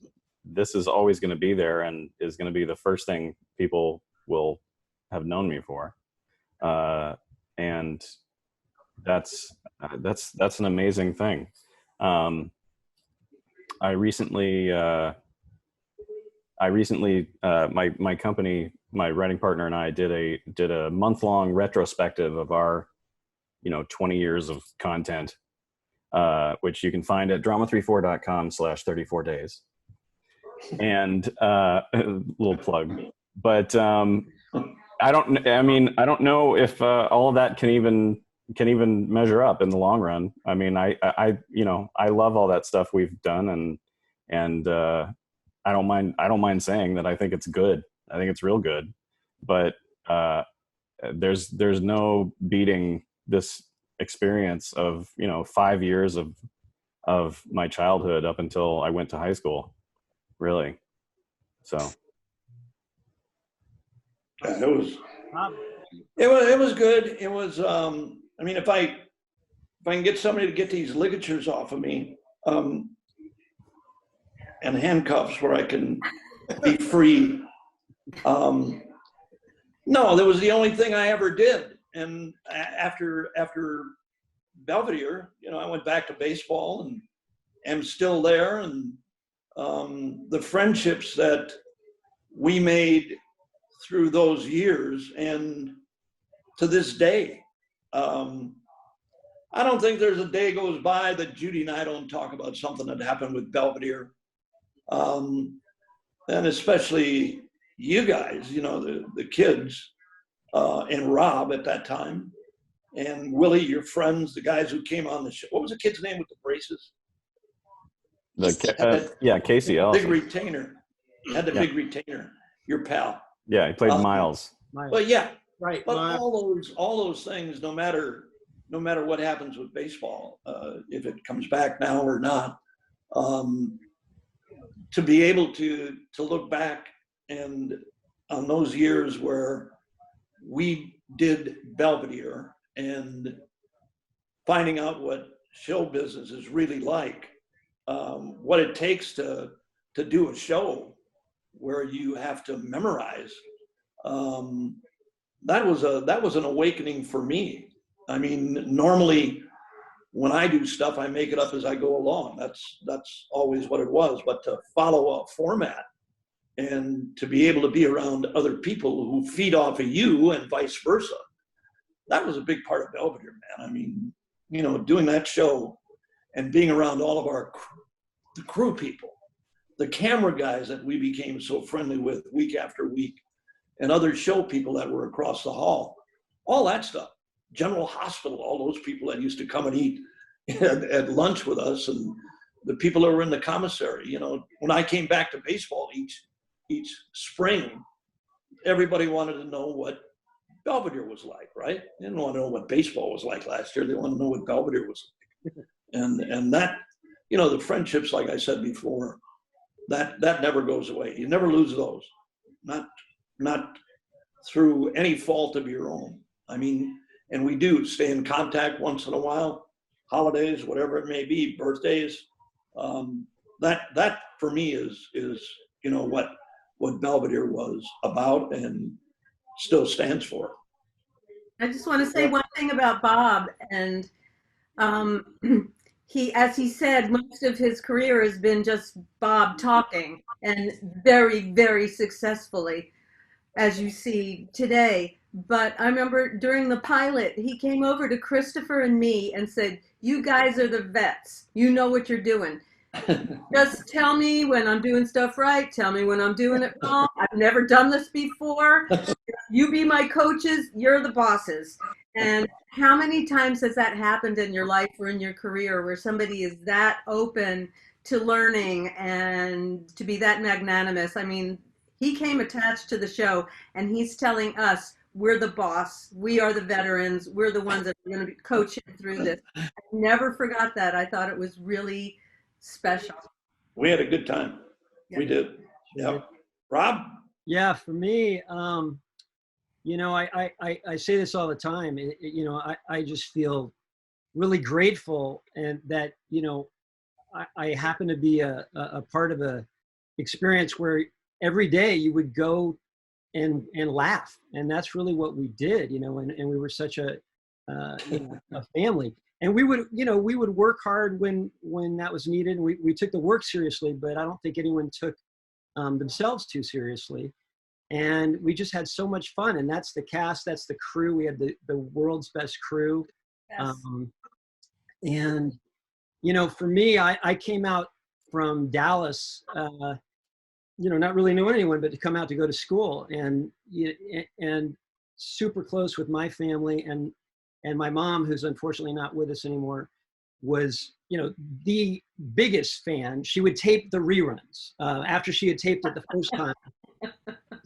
this is always going to be there and is going to be the first thing people will have known me for. And that's an amazing thing. I recently, my company, my writing partner and I did a month-long retrospective of our, you know, 20 years of content, which you can find at drama34.com/34 days. And a little plug, but I don't know if all of that can even measure up in the long run. I mean, I you know, I love all that stuff we've done, and I don't mind saying that I think it's good. I think it's real good, but there's no beating this experience of, you know, 5 years of my childhood up until I went to high school, really. So Yeah, it was good. It was I mean, if I can get somebody to get these ligatures off of me, and handcuffs where I can be free. No, that was the only thing I ever did. And after Belvedere, you know, I went back to baseball and am still there. And the friendships that we made through those years and to this day, I don't think there's a day goes by that Judy and I don't talk about something that happened with Belvedere. And especially you guys, you know, the kids, and Rob at that time, and Willie, your friends, the guys who came on the show. What was the kid's name with the braces? Casey Ellison. Big retainer. Had the big retainer. Your pal. Yeah, he played Miles. But yeah, Right. but all those things, no matter what happens with baseball, if it comes back now or not, to be able to look back and on those years where we did Belvedere and finding out what show business is really like, what it takes to do a show where you have to memorize. That was an awakening for me. I mean, normally when I do stuff, I make it up as I go along. That's always what it was. But to follow a format and to be able to be around other people who feed off of you and vice versa, that was a big part of Belvedere, man. I mean, you know, doing that show and being around all of the crew people, the camera guys that we became so friendly with week after week, and other show people that were across the hall, all that stuff. General Hospital, all those people that used to come and eat at lunch with us, and the people that were in the commissary. You know, when I came back to baseball each spring, everybody wanted to know what Belvedere was like, right? They didn't want to know what baseball was like last year. They wanted to know what Belvedere was like. And that, you know, the friendships, like I said before, that never goes away. You never lose those, not through any fault of your own. I mean, and we do stay in contact once in a while, holidays, whatever it may be, birthdays. That for me is you know what Belvedere was about and still stands for. I just want to say one thing about Bob, and he, as he said, most of his career has been just Bob talking, and very, very successfully, as you see today. But I remember during the pilot, he came over to Christopher and me and said, "You guys are the vets. You know what you're doing. Just tell me when I'm doing stuff right. Tell me when I'm doing it wrong. I've never done this before. You be my coaches. You're the bosses." And how many times has that happened in your life or in your career where somebody is that open to learning and to be that magnanimous? I mean, he came attached to the show and he's telling us, we're the boss. We are the veterans. We're the ones that are going to be coaching through this. I never forgot that. I thought it was really special. We had a good time. Yeah. We did. Yeah. Rob? Yeah, for me, you know, I say this all the time. You know, I just feel really grateful, and that, you know, I happen to be a part of a experience where every day you would go and laugh, and that's really what we did, you know, and we were such a you know, a family, and we would, you know, we would work hard when that was needed. We took the work seriously, but I don't think anyone took themselves too seriously, and we just had so much fun. And that's the cast, that's the crew. We had the world's best crew. Yes. And you know, for me, I came out from Dallas, you know, not really knowing anyone, but to come out to go to school, and super close with my family, and my mom, who's unfortunately not with us anymore, was, you know, the biggest fan. She would tape the reruns after she had taped it the first time.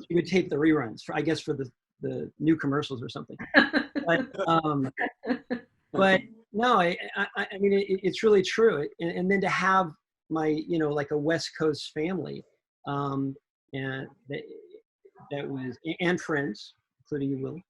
She would tape the reruns for, I guess, for the new commercials or something. But no, I mean, it's really true. And then to have my, you know, like a West Coast family, and that was, and friends, including you, Willie.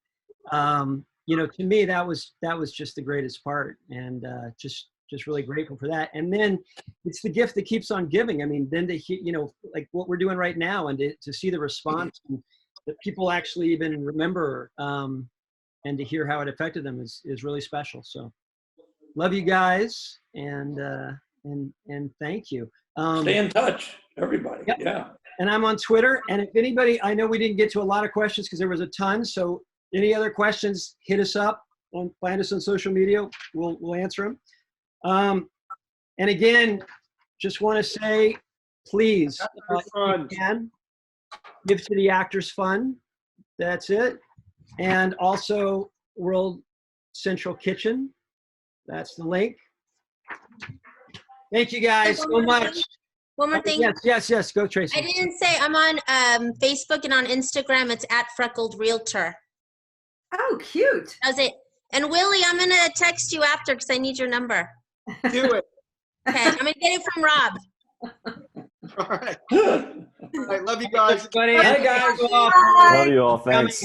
You know, to me, that was just the greatest part, and just really grateful for that. And then it's the gift that keeps on giving. I mean, then to hear, you know, like what we're doing right now, and to see the response, and that people actually even remember, and to hear how it affected them is really special. So love you guys, and thank you. Stay in touch, everybody. Yep. Yeah. And I'm on Twitter. And if anybody, I know we didn't get to a lot of questions because there was a ton. So any other questions, hit us up, find us on social media. We'll answer them. And again, just want to say, please, if you can, give to the Actors Fund. That's it. And also World Central Kitchen. That's the link. Thank you guys so much. One more thing. Yes. Go, Tracy. I didn't say I'm on Facebook and on Instagram. It's @FreckledRealtor. Oh, cute. That was it. And Willie, I'm going to text you after because I need your number. Do it. Okay, I'm going to get it from Rob. All right. All right. Love you guys. Buddy. Hi, guys. Love you all. Thanks.